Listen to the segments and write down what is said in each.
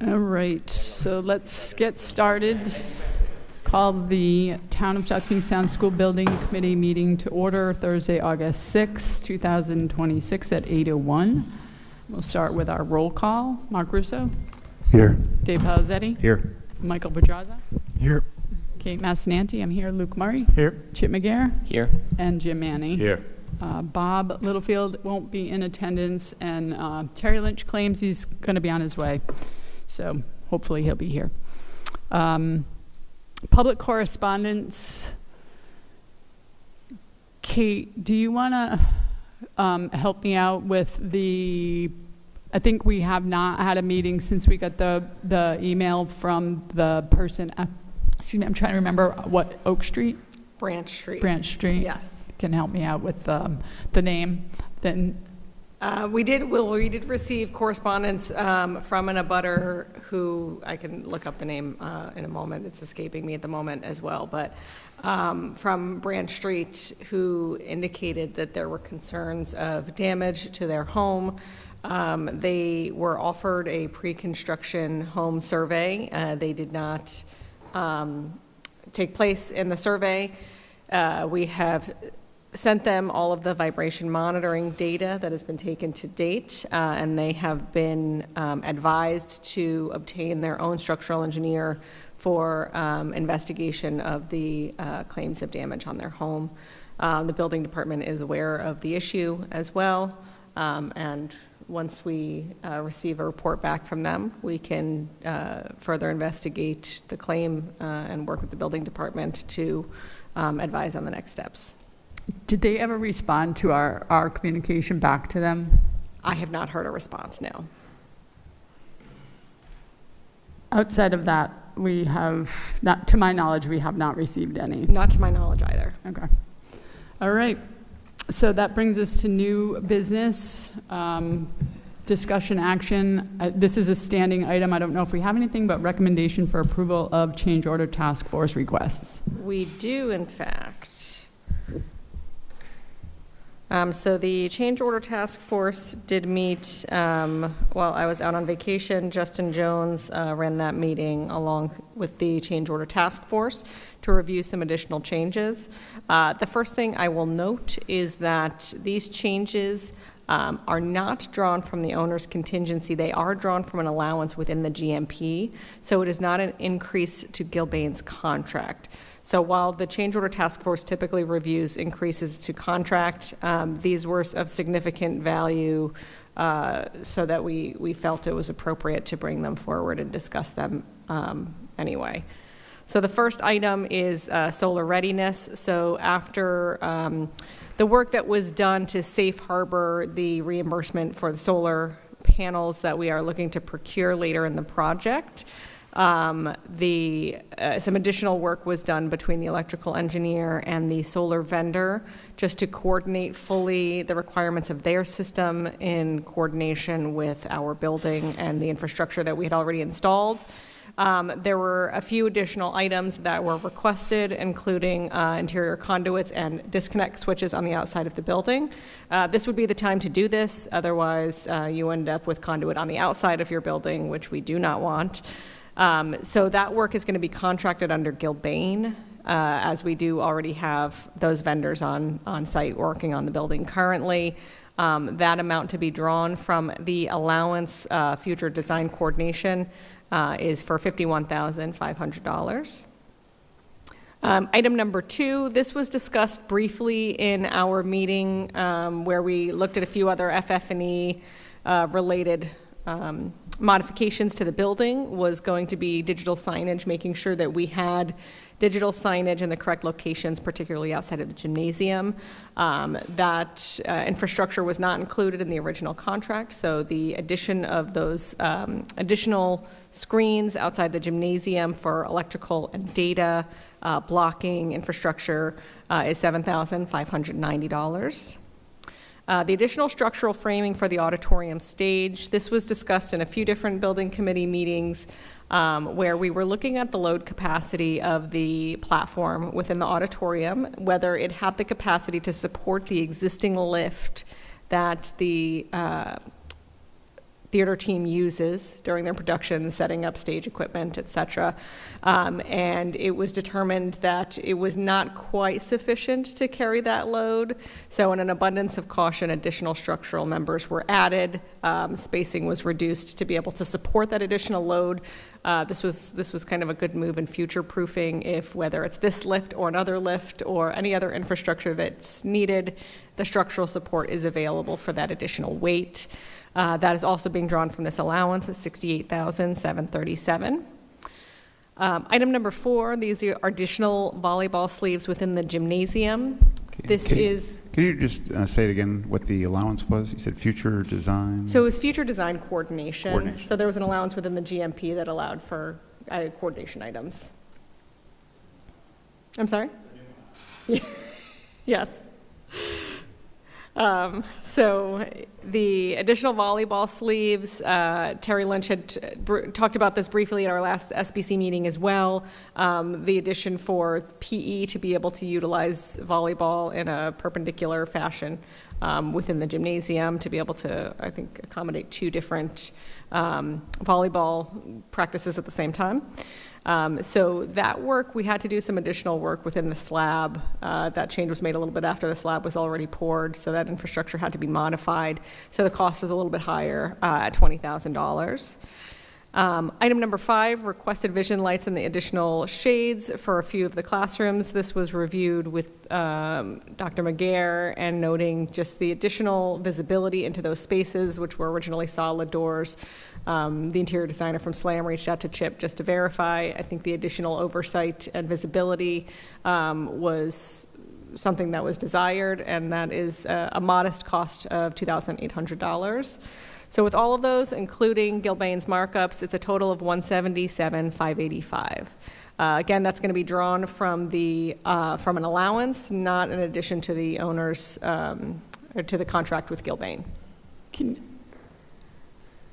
All right, so let's get started. Call the Town of South Kingstown School Building Committee meeting to order Thursday, August 6, 2026 at 8:01. We'll start with our roll call. Mark Russo? Here. Dave Palazetti? Here. Michael Pedraza? Here. Kate Massananti, I'm here. Luke Murray? Here. Chip McGarr? Here. And Jim Manny? Here. Bob Littlefield won't be in attendance, and Terry Lynch claims he's going to be on his way, so hopefully he'll be here. Public correspondence. Kate, do you want to help me out with I think we have not had a meeting since we got the email from the person, excuse me, I'm trying to remember what, Oak Street? Branch Street. Branch Street. Yes. Can help me out with the name. Then we did receive correspondence from an abutter who, I can look up the name in a moment, it's escaping me at the moment as well, but from Branch Street, who indicated that there were concerns of damage to their home. They were offered a pre-construction home survey. They did not take place in the survey. We have sent them all of the vibration monitoring data that has been taken to date, and they have been advised to obtain their own structural engineer for investigation of the claims of damage on their home. The building department is aware of the issue as well, and once we receive a report back from them, we can further investigate the claim and work with the building department to advise on the next steps. did they ever respond to our communication back to them? I have not heard a response, no. Outside of that, we have not, to my knowledge, we have not received any. Not to my knowledge either. Okay. All right. So that brings us to new business, discussion action. This is a standing item. I don't know if we have anything, but recommendation for approval of change order task force requests. We do, in fact. So the change order task force did meet while I was out on vacation. Justin Jones ran that meeting along with the change order task force to review some additional changes. The first thing I will note is that these changes are not drawn from the owner's contingency. They are drawn from an allowance within the GMP, so it is not an increase to Gilbane's contract. So while the change order task force typically reviews increases to contract, these were of significant value, so that we felt it was appropriate to bring them forward and discuss them anyway. So the first item is solar readiness. So after the work that was done to safe harbor the reimbursement for the solar panels that we are looking to procure later in the project, some additional work was done between the electrical engineer and the solar vendor just to coordinate fully the requirements of their system in coordination with our building and the infrastructure that we had already installed. There were a few additional items that were requested, including interior conduits and disconnect switches on the outside of the building. This would be the time to do this, otherwise you end up with conduit on the outside of your building, which we do not want. So that work is going to be contracted under Gilbane, as we do already have those vendors on site working on the building currently. That amount to be drawn from the allowance future design coordination is for $51,500. Item number 2, this was discussed briefly in our meeting where we looked at a few other FF&E related modifications to the building, was going to be digital signage, making sure that we had digital signage in the correct locations, particularly outside of the gymnasium. That infrastructure was not included in the original contract, so the addition of those additional screens outside the gymnasium for electrical and data blocking infrastructure is $7,590. The additional structural framing for the auditorium stage, this was discussed in a few different building committee meetings where we were looking at the load capacity of the platform within the auditorium, whether it had the capacity to support the existing lift that the theater team uses during their production, setting up stage equipment, et cetera. And it was determined that it was not quite sufficient to carry that load. So in an abundance of caution, additional structural members were added. Spacing was reduced to be able to support that additional load. This was kind of a good move in future-proofing if whether it's this lift or another lift or any other infrastructure that's needed, the structural support is available for that additional weight. That is also being drawn from this allowance at $68,737. Item number 4, these are additional volleyball sleeves within the gymnasium. Can you just say it again, what the allowance was? You said future design? So it was future design coordination. So there was an allowance within the GMP that allowed for coordination items. I'm sorry? Yes. So the additional volleyball sleeves, Terry Lynch had talked about this briefly at our last SBC meeting as well. The addition for PE to be able to utilize volleyball in a perpendicular fashion within the gymnasium, to be able to, I think, accommodate 2 different volleyball practices at the same time. So that work, we had to do some additional work within the slab. That change was made a little bit after the slab was already poured, so that infrastructure had to be modified. So the cost was a little bit higher at $20,000. Item number 5, requested vision lights and the additional shades for a few of the classrooms. This was reviewed with Dr. McGare and noting just the additional visibility into those spaces, which were originally solid doors. The interior designer from SLAM reached out to Chip just to verify. I think the additional oversight and visibility was something that was desired, and that is a modest cost of $2,800. So with all of those, including Gilbane's markups, it's a total of $177,585. Again, that's going to be drawn from from an allowance, not in addition to the owner's or to the contract with Gilbane.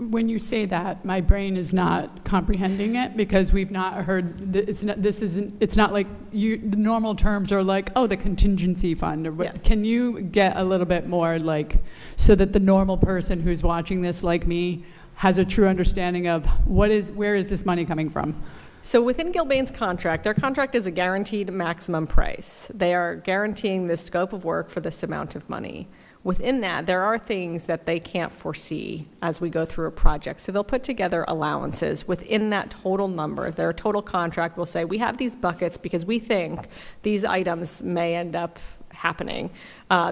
When you say that, my brain is not comprehending it because we've not heard, it's not like the normal terms are like, oh, the contingency fund. Or Yes. Can you get a little bit more like, so that the normal person who's watching this like me has a true understanding of where is this money coming from? So within Gilbane's contract, their contract is a guaranteed maximum price. They are guaranteeing the scope of work for this amount of money. Within that, there are things that they can't foresee as we go through a project. So they'll put together allowances within that total number. Their total contract will say, we have these buckets because we think these items may end up happening.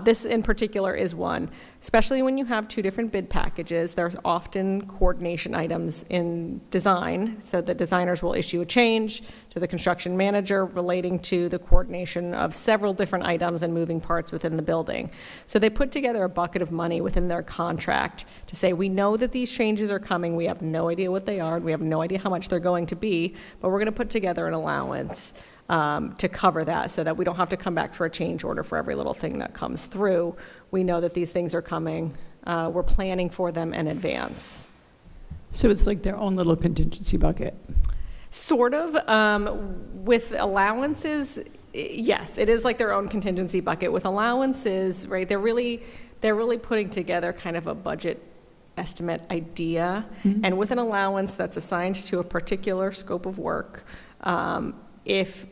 This in particular is one, especially when you have 2 different bid packages. There's often coordination items in design, so the designers will issue a change to the construction manager relating to the coordination of several different items and moving parts within the building. So they put together a bucket of money within their contract to say, we know that these changes are coming, we have no idea what they are, and we have no idea how much they're going to be, but we're going to put together an allowance to cover that so that we don't have to come back for a change order for every little thing that comes through. We know that these things are coming. We're planning for them in advance. So it's like their own little contingency bucket. Sort of. With allowances, yes, it is like their own contingency bucket. With allowances, right, they're really putting together kind of a budget estimate idea. Mm-hmm. And with an allowance that's assigned to a particular scope of work, if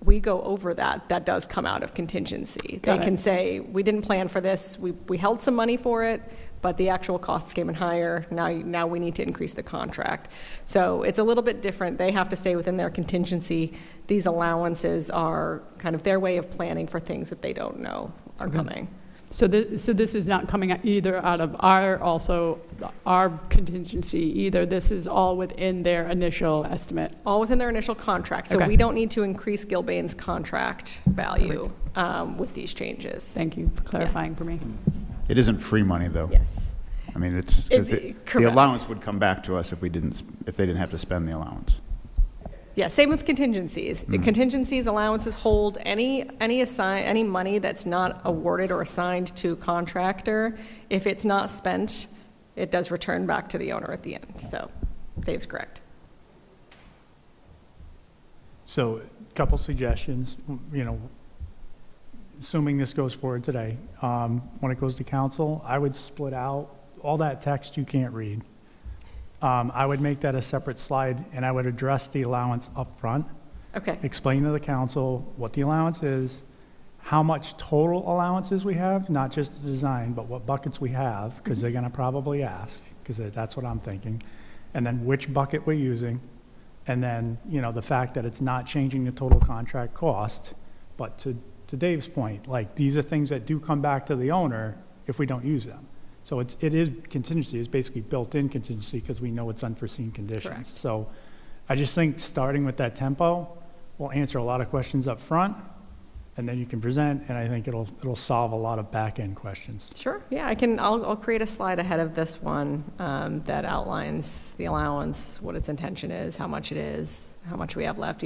we go over that, that does come out of contingency. They can say, we didn't plan for this, we held some money for it, but the actual costs came in higher, now we need to increase the contract. So it's a little bit different. They have to stay within their contingency. These allowances are kind of their way of planning for things that they don't know are coming. So this is not coming either out of our contingency either. This is all within their initial estimate. All within their initial contract. So we don't need to increase Gilbane's contract value with these changes. Thank you for clarifying for me. It isn't free money, though. Yes. I mean, it's because the correct. allowance would come back to us if they didn't have to spend the allowance. Yeah, same with contingencies. Contingencies, allowances hold any money that's not awarded or assigned to a contractor. If it's not spent, it does return back to the owner at the end. So Dave's correct. So a couple suggestions, assuming this goes forward today, when it goes to council, I would split out all that text you can't read. I would make that a separate slide, and I would address the allowance up front. Okay, Explain to the council what the allowance is, how much total allowances we have, not just the design, but what buckets we have, because they're going to probably ask, because that's what I'm thinking, and then which bucket we're using, and then, the fact that it's not changing the total contract cost. But to Dave's point, like, these are things that do come back to the owner if we don't use them. So it is contingency, it's basically built-in contingency because we know it's unforeseen conditions. Correct. So I just think starting with that tempo will answer a lot of questions up front, and then you can present, and I think it'll solve a lot of back-end questions. sure, yeah, I'll create a slide ahead of this one that outlines the allowance, what its intention is, how much it is, how much we have left.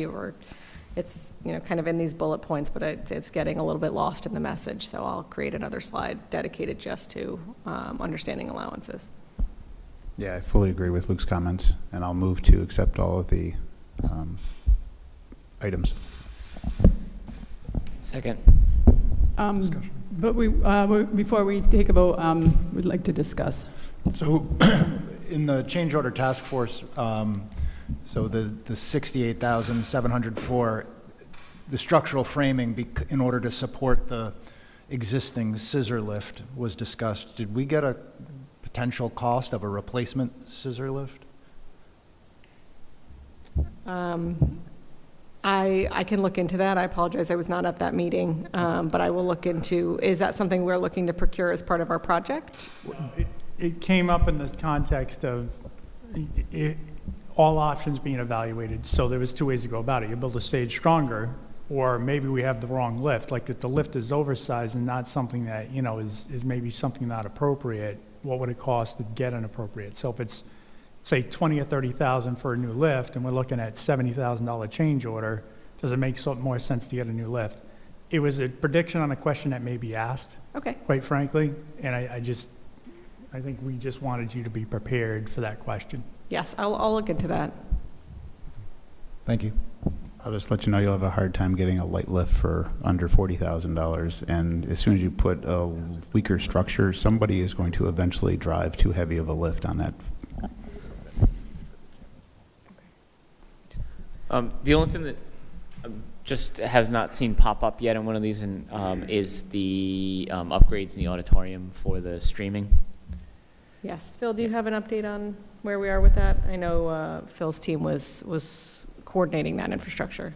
It's, kind of in these bullet points, but it's getting a little bit lost in the message, so I'll create another slide dedicated just to understanding allowances. Yeah, I fully agree with Luke's comments, and I'll move to accept all of the items. Second. But before we take a vote, we'd like to discuss. So in the change order task force, so the 68,704, the structural framing in order to support the existing scissor lift was discussed. Did we get a potential cost of a replacement scissor lift? I can look into that. I apologize, I was not at that meeting, but I will look into, is that something we're looking to procure as part of our project? It came up in the context of all options being evaluated. So there was two ways to go about it. You build a stage stronger, or maybe we have the wrong lift. Like if the lift is oversized and not something that, is maybe something not appropriate, what would it cost to get an appropriate? So if it's, say, 20 or 30,000 for a new lift, and we're looking at $70,000 change order, does it make more sense to get a new lift? It was a prediction on a question that may be asked, Okay, quite frankly, and I think we just wanted you to be prepared for that question. yes, I'll look into that. Thank you. I'll just let you know you'll have a hard time getting a light lift for under $40,000. And as soon as you put a weaker structure, somebody is going to eventually drive too heavy of a lift on that. The only thing that just has not seen pop up yet in one of these is the upgrades in the auditorium for the streaming. Yes, Phil, do you have an update on where we are with that? I know Phil's team was coordinating that infrastructure.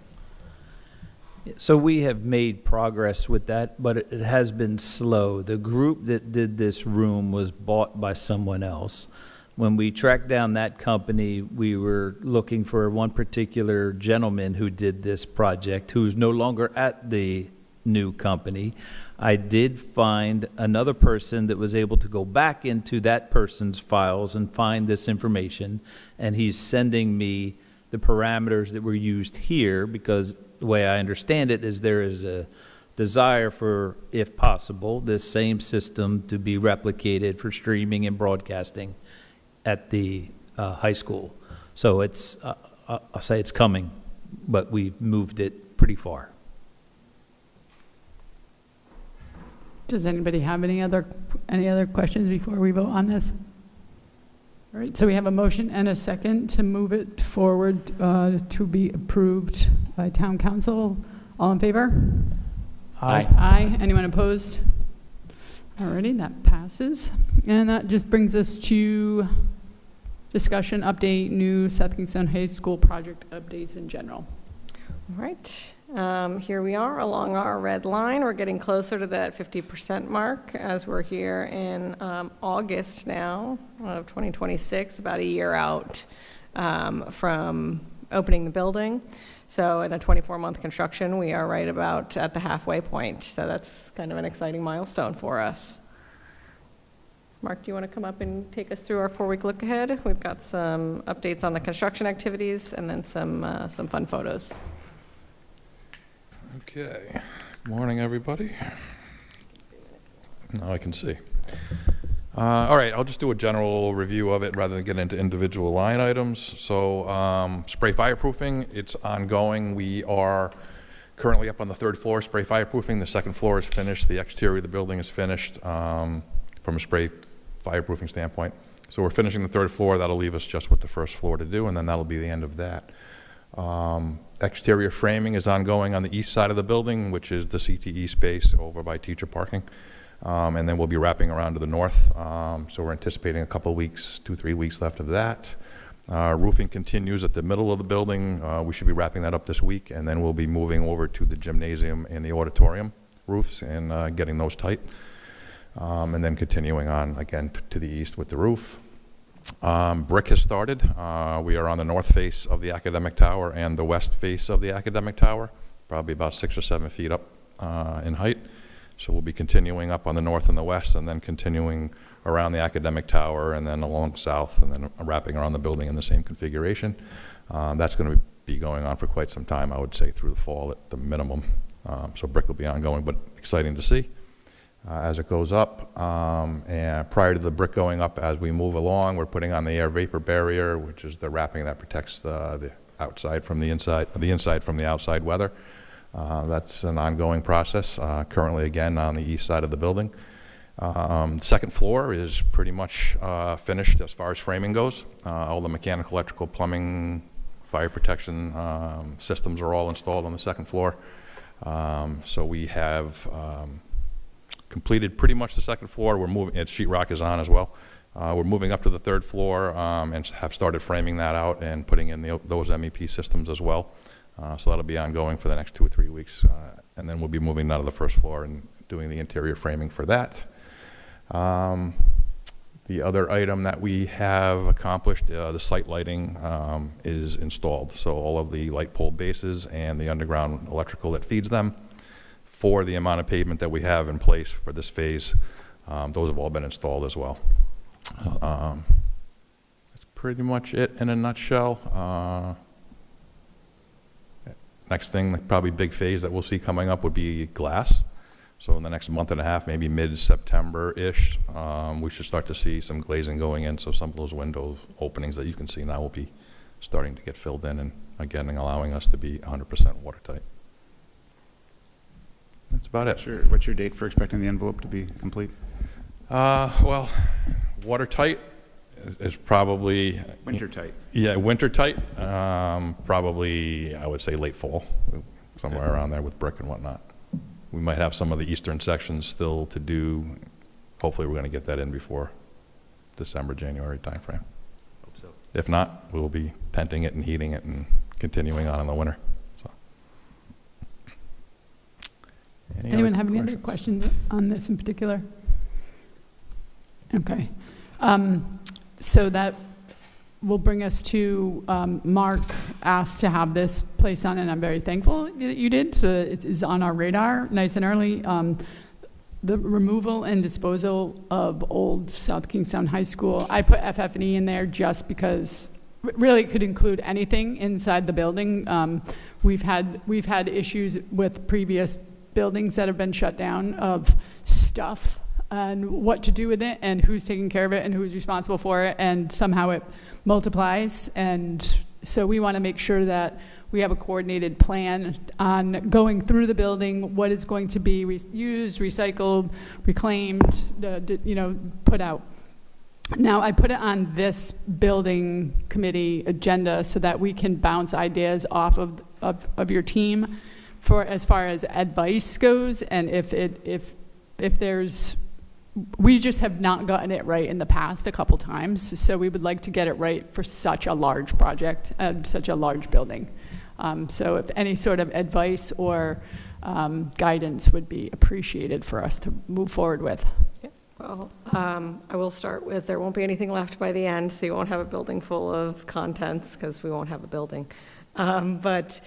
So we have made progress with that, but it has been slow. The group that did this room was bought by someone else. When we tracked down that company, we were looking for one particular gentleman who did this project, who's no longer at the new company. I did find another person that was able to go back into that person's files and find this information, and he's sending me the parameters that were used here, because the way I understand it is there is a desire for, if possible, this same system to be replicated for streaming and broadcasting at the high school. So it's, I'll say it's coming, but we've moved it pretty far. Does anybody have any other questions before we vote on this? All right, so we have a motion and a second to move it forward to be approved by town council. All in favor? Aye. Aye. Anyone opposed? Alrighty, that passes. And that just brings us to discussion, update, new South Kingstown High School project updates in general. All right, here we are along our red line. We're getting closer to that 50% mark as we're here in August now of 2026, about a year out from opening the building. So in a 24-month construction, we are right about at the halfway point. So that's kind of an exciting milestone for us. Mark, do you want to come up and take us through our 4-week look ahead? We've got some updates on the construction activities and then some fun photos. Okay. Good morning, everybody. Now I can see. All right, I'll just do a general review of it rather than get into individual line items. So spray fireproofing, it's ongoing. We are currently up on the 3rd floor, spray fireproofing. The 2nd floor is finished. The exterior of the building is finished from a spray fireproofing standpoint. So we're finishing the third floor. That'll leave us just with the first floor to do, and then that'll be the end of that. Exterior framing is ongoing on the east side of the building, which is the CTE space over by teacher parking. And then we'll be wrapping around to the north. So we're anticipating a couple of weeks, 2-3 weeks left of that. Roofing continues at the middle of the building. We should be wrapping that up this week, and then we'll be moving over to the gymnasium and the auditorium roofs and getting those tight. And then continuing on again to the east with the roof. Brick has started. We are on the north face of the academic tower and the west face of the academic tower, probably about 6 or 7 feet up in height. So we'll be continuing up on the north and the west, and then continuing around the academic tower, and then along south, and then wrapping around the building in the same configuration. That's going to be going on for quite some time, I would say, through the fall at the minimum. So brick will be ongoing, but exciting to see as it goes up. And prior to the brick going up, as we move along, we're putting on the air vapor barrier, which is the wrapping that protects the outside from the inside from the outside weather. That's an ongoing process, currently again on the east side of the building. Second floor is pretty much finished as far as framing goes. All the mechanical, electrical, plumbing, fire protection systems are all installed on the second floor. So we have completed pretty much the second floor. We're moving, sheetrock is on as well. We're moving up to the third floor and have started framing that out and putting in those MEP systems as well. So that'll be ongoing for the next 2 or 3 weeks. And then we'll be moving down to the first floor and doing the interior framing for that. The other item that we have accomplished, the site lighting is installed. So all of the light pole bases and the underground electrical that feeds them, for the amount of pavement that we have in place for this phase, those have all been installed as well. That's pretty much it in a nutshell. Next thing, probably big phase that we'll see coming up would be glass. So in the next month and a half, maybe mid-September-ish, we should start to see some glazing going in. So some of those window openings that you can see now will be starting to get filled in, and again, allowing us to be 100% watertight. That's about it. Sure. What's your date for expecting the envelope to be complete? Well, watertight is probably... Winter tight. Yeah, winter tight. Probably, I would say late fall, somewhere around there with brick and whatnot. We might have some of the eastern sections still to do. Hopefully we're going to get that in before December, January timeframe. Hope so. If not, we'll be tenting it and heating it and continuing on in the winter. So. Anyone have any other questions on this in particular? Okay. So that will bring us to Mark asked to have this placed on, and I'm very thankful that you did. So it is on our radar nice and early. The removal and disposal of old South Kingstown High School. I put FF&E in there just because really it could include anything inside the building. We've had issues with previous buildings that have been shut down of stuff and what to do with it and who's taking care of it and who's responsible for it, and somehow it multiplies. And so we want to make sure that we have a coordinated plan on going through the building, what is going to be used, recycled, reclaimed, put out. Now, I put it on this building committee agenda so that we can bounce ideas off of your team for as far as advice goes, and if there's, we just have not gotten it right in the past a couple times, so we would like to get it right for such a large project and such a large building. So if any sort of advice or guidance would be appreciated for us to move forward with. Well, I will start with, there won't be anything left by the end, so you won't have a building full of contents because we won't have a building. But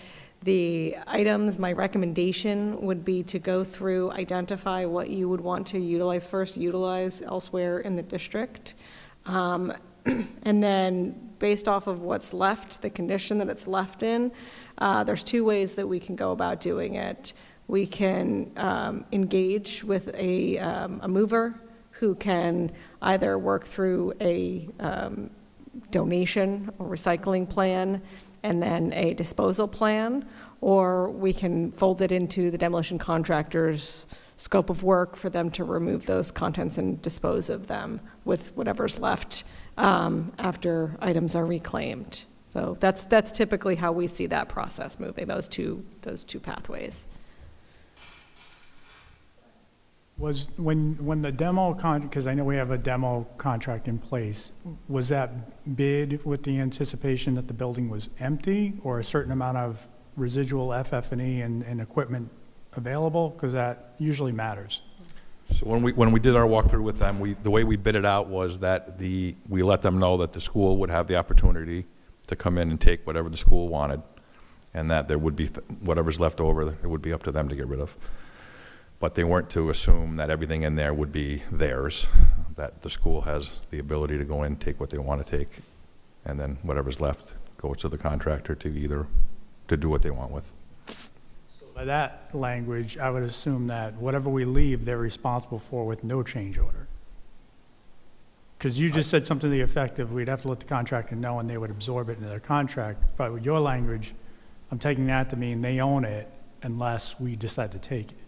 the items, my recommendation would be to go through, identify what you would want to utilize first, utilize elsewhere in the district. And then based off of what's left, the condition that it's left in, there's two ways that we can go about doing it. We can engage with a mover who can either work through a donation or recycling plan and then a disposal plan, or we can fold it into the demolition contractor's scope of work for them to remove those contents and dispose of them with whatever's left after items are reclaimed. So that's typically how we see that process moving, those two pathways. Was, when the demo because I know we have a demo contract in place, was that bid with the anticipation that the building was empty, or a certain amount of residual FF&E and equipment available? Because that usually matters. So when we did our walkthrough with them, the way we bid it out was that we let them know that the school would have the opportunity to come in and take whatever the school wanted, and that there would be whatever's left over, it would be up to them to get rid of. But they weren't to assume that everything in there would be theirs, that the school has the ability to go in, take what they want to take, and then whatever's left goes to the contractor to do what they want with. By that language, I would assume that whatever we leave, they're responsible for with no change order. Because you just said something to the effect of we'd have to let the contractor know and they would absorb it into their contract. But with your language, I'm taking that to mean they own it unless we decide to take it.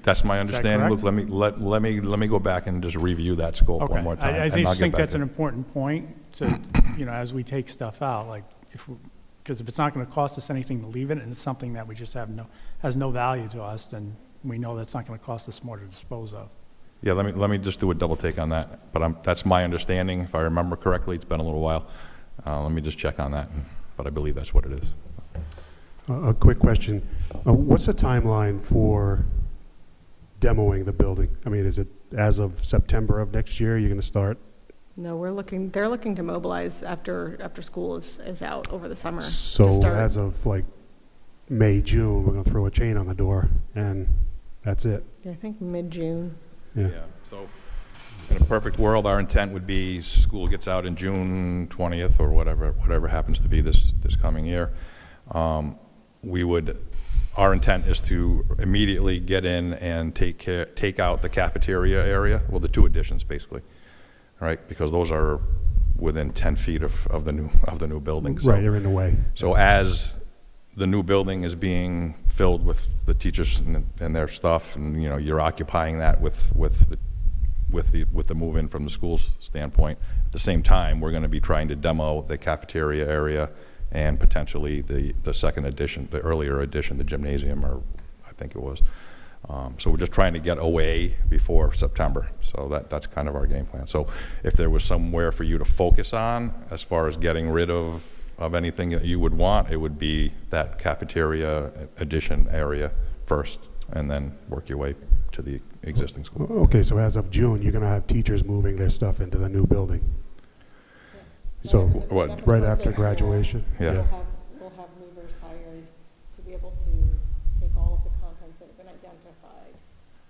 That's my understanding. correct? Look, let me go back and just review that scope one more time. I and I'll just get think back that's to an you. important point to, as we take stuff out, like because if it's not going to cost us anything to leave it and it's something that we just has no value to us, then we know that's not going to cost us more to dispose of. Yeah, let me just do a double take on that. But that's my understanding. If I remember correctly, it's been a little while. Let me just check on that. But I believe that's what it is. A quick question. What's the timeline for demoing the building? I mean, is it as of September of next year, you're going to start? No, they're looking to mobilize after school is out over the summer. to So start. as of like May, June, we're going to throw a chain on the door and that's it. Yeah, I think mid-June. Yeah. So in a perfect world, our intent would be school gets out in June 20th or whatever happens to be this coming year. Our intent is to immediately get in and take out the cafeteria area, well, the two additions basically, right? Because those are within 10 feet of the new building. So, Right, you're in the way. so as the new building is being filled with the teachers and their stuff, and you're occupying that with the move-in from the school's standpoint. At the same time, we're going to be trying to demo the cafeteria area and potentially the second addition, the earlier addition, the gymnasium, or I think it was. So we're just trying to get away before September. So that's kind of our game plan. So if there was somewhere for you to focus on as far as getting rid of anything that you would want, it would be that cafeteria addition area first, and then work your way to the existing school. Okay, so as of June, you're going to have teachers moving their stuff into the new building. So What? right after graduation? Yeah. We'll have movers hired to be able to take all of the contents that have been identified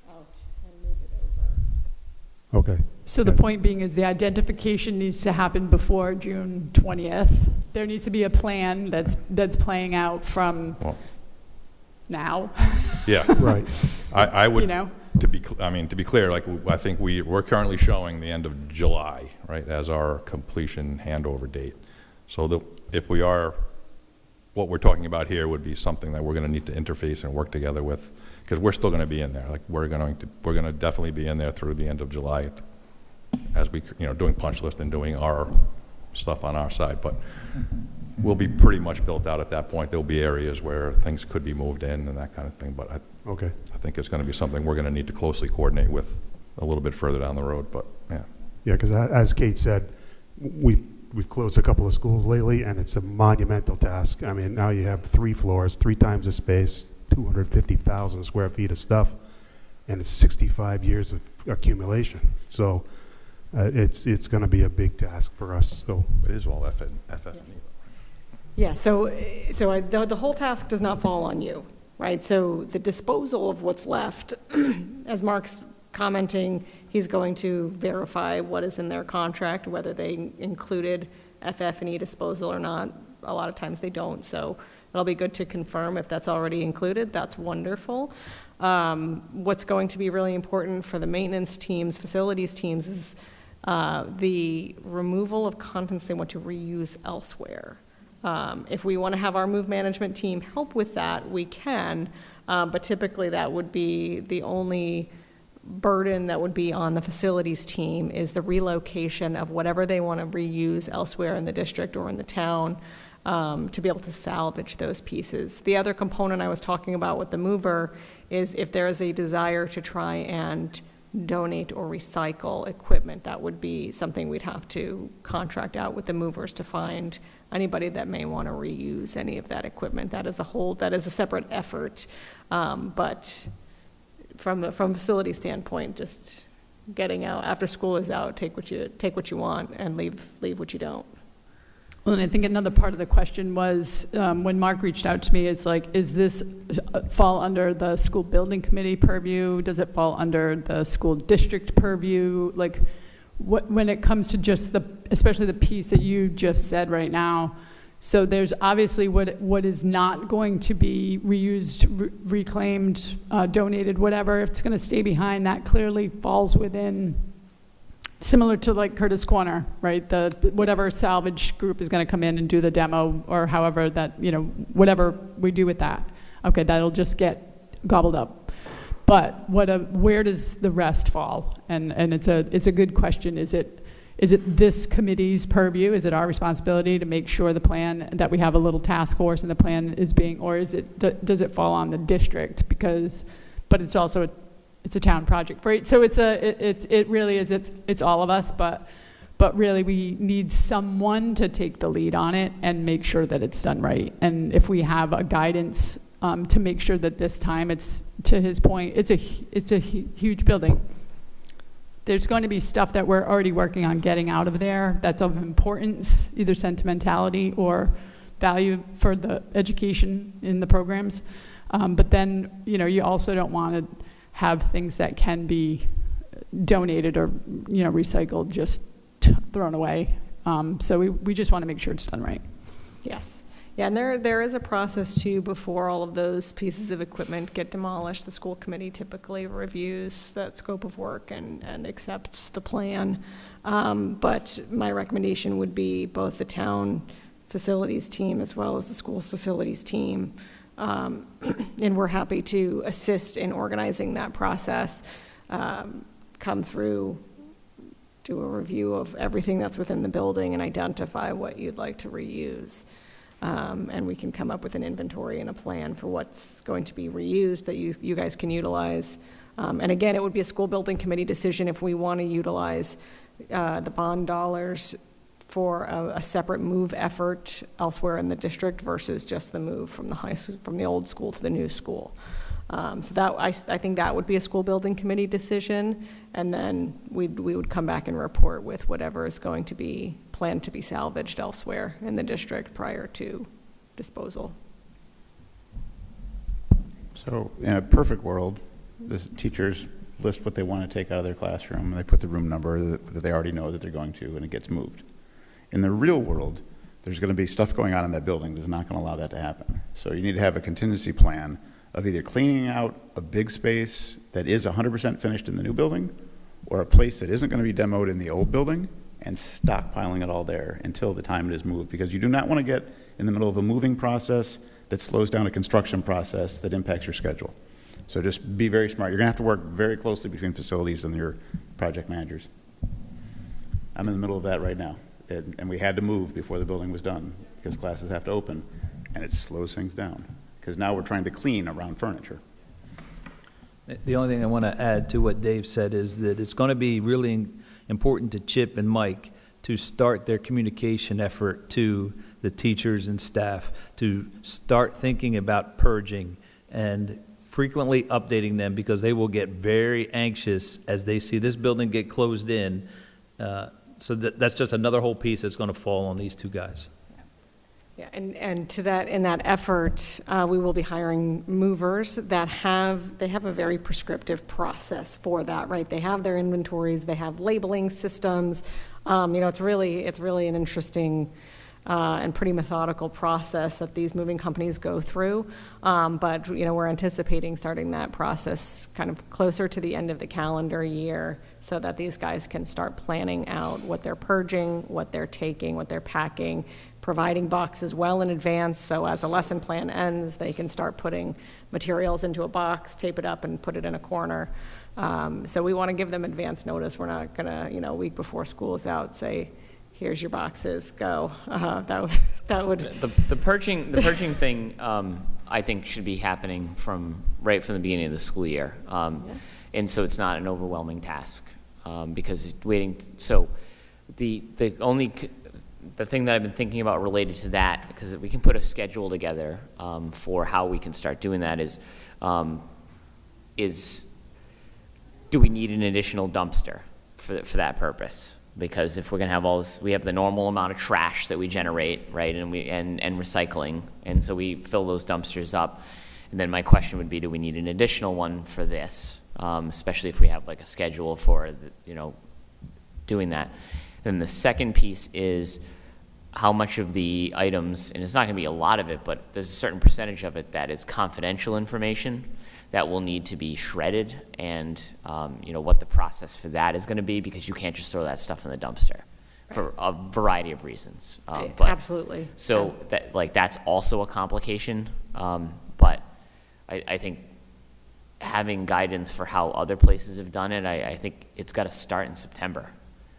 out and move it over. Okay. So the Yes. point being is the identification needs to happen before June 20th. There needs to be a plan that's playing out from Well, now, yeah, Right. I would. you know? To be clear, like I think we're currently showing the end of July, right, as our completion handover date. So if we are, what we're talking about here would be something that we're going to need to interface and work together with, because we're still going to be in there. Like we're going to definitely be in there through the end of July, as we doing punch list and doing our stuff on our side. But we'll be pretty much built out at that point. There'll be areas where things could be moved in and that kind of thing. But Okay. I think it's going to be something we're going to need to closely coordinate with a little bit further down the road, but yeah. Yeah, because as Kate said, we've closed a couple of schools lately, and it's a monumental task. I mean, now you have 3 floors, 3 times the space, 250,000 square feet of stuff, and it's 65 years of accumulation. So it's going to be a big task for us. So It is all FF&E. Yeah, so the whole task does not fall on you, right? So the disposal of what's left, as Mark's commenting, he's going to verify what is in their contract, whether they included FF&E disposal or not. A lot of times they don't, so it'll be good to confirm if that's already included. That's wonderful. What's going to be really important for the maintenance teams, facilities teams, is the removal of contents they want to reuse elsewhere. If we want to have our move management team help with that, we can, But typically that would be the only burden that would be on the facilities team is the relocation of whatever they want to reuse elsewhere in the district or in the town, to be able to salvage those pieces. The other component I was talking about with the mover is if there is a desire to try and donate or recycle equipment, that would be something we'd have to contract out with the movers to find anybody that may want to reuse any of that equipment. That is a separate effort. But from a facility standpoint, just getting out after school is out, take what you want and leave what you don't. Well, and I think another part of the question was, when Mark reached out to me, it's like, is this fall under the school building committee purview? Does it fall under the school district purview? Like, when it comes to just especially the piece that you just said right now, so there's obviously what is not going to be reused, reclaimed, donated, whatever, it's going to stay behind. That clearly falls within, similar to like Curtis Corner, right? Whatever salvage group is going to come in and do the demo, or however that, whatever we do with that. Okay, that'll just get gobbled up. But where does the rest fall? And it's a good question. Is it this committee's purview? Is it our responsibility to make sure the plan, that we have a little task force and the plan is or does it fall on the district? But it's also it's a town project, right? So it really is, it's all of us, but really we need someone to take the lead on it and make sure that it's done right. And if we have a guidance to make sure that this time, it's, to his point, it's a huge building. There's going to be stuff that we're already working on getting out of there that's of importance, either sentimentality or value for the education in the programs. But then, you also don't want to have things that can be donated or, recycled, just thrown away. So we just want to make sure it's done right. Yes. Yeah, and there is a process too before all of those pieces of equipment get demolished. The school committee typically reviews that scope of work and accepts the plan. But my recommendation would be both the town facilities team as well as the school's facilities team. And we're happy to assist in organizing that process, come through, do a review of everything that's within the building and identify what you'd like to reuse. And we can come up with an inventory and a plan for what's going to be reused that you guys can utilize. And again, it would be a school building committee decision if we want to utilize the bond dollars for a separate move effort elsewhere in the district versus just the move from the old school to the new school. So that I think that would be a school building committee decision, and then we would come back and report with whatever is going to be planned to be salvaged elsewhere in the district prior to disposal. So in a perfect world, the teachers list what they want to take out of their classroom, and they put the room number that they already know that they're going to, and it gets moved. In the real world, there's going to be stuff going on in that building that's not going to allow that to happen. So you need to have a contingency plan of either cleaning out a big space that is 100% finished in the new building, or a place that isn't going to be demoed in the old building, and stockpiling it all there until the time it is moved. Because you do not want to get in the middle of a moving process that slows down a construction process that impacts your schedule. So just be very smart. You're going to have to work very closely between facilities and your project managers. I'm in the middle of that right now. And we had to move before the building was done because classes have to open, and it slows things down because now we're trying to clean around furniture. The only thing I want to add to what Dave said is that it's going to be really important to Chip and Mike to start their communication effort to the teachers and staff to start thinking about purging and frequently updating them, because they will get very anxious as they see this building get closed in. So that's just another whole piece that's going to fall on these two guys. Yeah, and to that, in that effort, we will be hiring movers that have a very prescriptive process for that, right? They have their inventories, they have labeling systems. It's really an interesting and pretty methodical process that these moving companies go through. But we're anticipating starting that process kind of closer to the end of the calendar year so that these guys can start planning out what they're purging, what they're taking, what they're packing, providing boxes well in advance, so as a lesson plan ends, they can start putting materials into a box, tape it up, and put it in a corner. So we want to give them advance notice. We're not going to, a week before school is out, say, here's your boxes, go. That would. The purging thing, I think should be happening right from the beginning of the school year. And so it's not an overwhelming task, because so the thing that I've been thinking about related to that, because we can put a schedule together for how we can start doing that, is do we need an additional dumpster for that purpose? Because if we're going to have all this, we have the normal amount of trash that we generate, right, and recycling, and so we fill those dumpsters up. And then my question would be, do we need an additional one for this, especially if we have like a schedule for doing that? Then the second piece is how much of the items, and it's not going to be a lot of it, but there's a certain percentage of it that is confidential information that will need to be shredded, and what the process for that is going to be, because you can't just throw that stuff in the dumpster for a variety of reasons. But Absolutely. So that's also a complication, but I think having guidance for how other places have done it, I think it's got to start in September.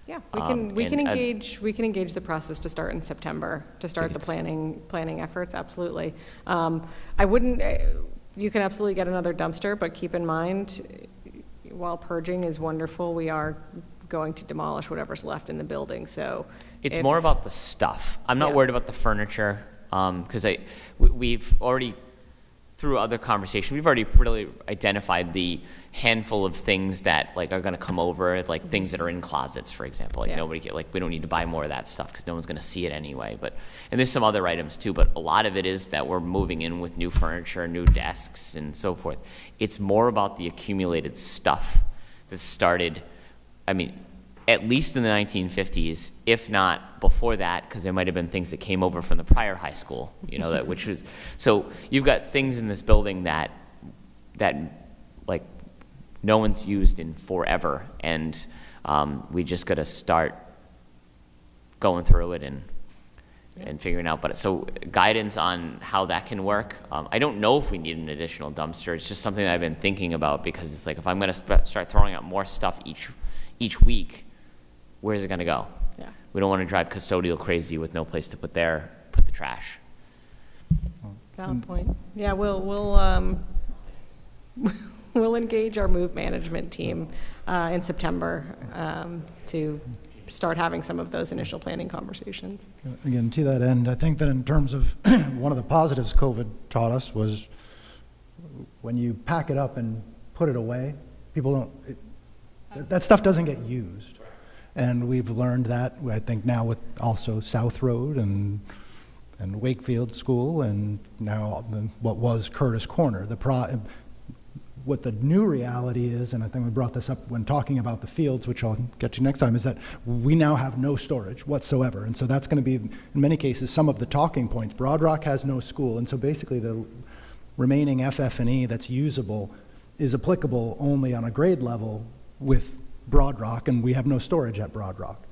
Yeah, we can engage the process to start in September, to start the planning efforts, absolutely. I wouldn't, you can absolutely get another dumpster, but keep in mind, while purging is wonderful, we are going to demolish whatever's left in the building, so. It's more about the stuff. I'm not Yeah. worried about the furniture, because we've already, through other conversations, we've already really identified the handful of things that are going to come over, like things that are in closets, for example. Yeah. We don't need to buy more of that stuff because no one's going to see it anyway. And there's some other items too, but a lot of it is that we're moving in with new furniture, new desks, and so forth. It's more about the accumulated stuff that started, at least in the 1950s, if not before that, because there might have been things that came over from the prior high school, so you've got things in this building that no one's used in forever, and we just got to start going through it and figuring out. But so guidance on how that can work. I don't know if we need an additional dumpster. It's just something that I've been thinking about, because it's like, if I'm going to start throwing out more stuff each week, where's it going to go? Yeah. We don't want to drive custodial crazy with no place to put the trash. Valid point. Yeah, we'll we'll engage our move management team in September to start having some of those initial planning conversations. Again, to that end, I think that in terms of one of the positives COVID taught us was when you pack it up and put it away, that stuff doesn't get used. And we've learned that, I think, now with also South Road and Wakefield School, and now what was Curtis Corner. What the new reality is, and I think we brought this up when talking about the fields, which I'll get to next time, is that we now have no storage whatsoever. And so that's going to be, in many cases, some of the talking points. Broad Rock has no school, and so basically the remaining FF&E that's usable is applicable only on a grade level with Broad Rock, and we have no storage at Broad Rock.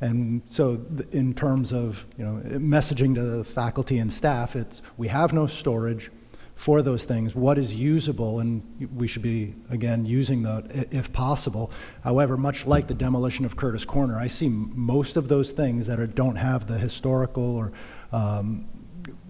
And so in terms of messaging to the faculty and staff, we have no storage for those things. What is usable, and we should be, again, using that if possible. However, much like the demolition of Curtis Corner, I see most of those things that don't have the historical or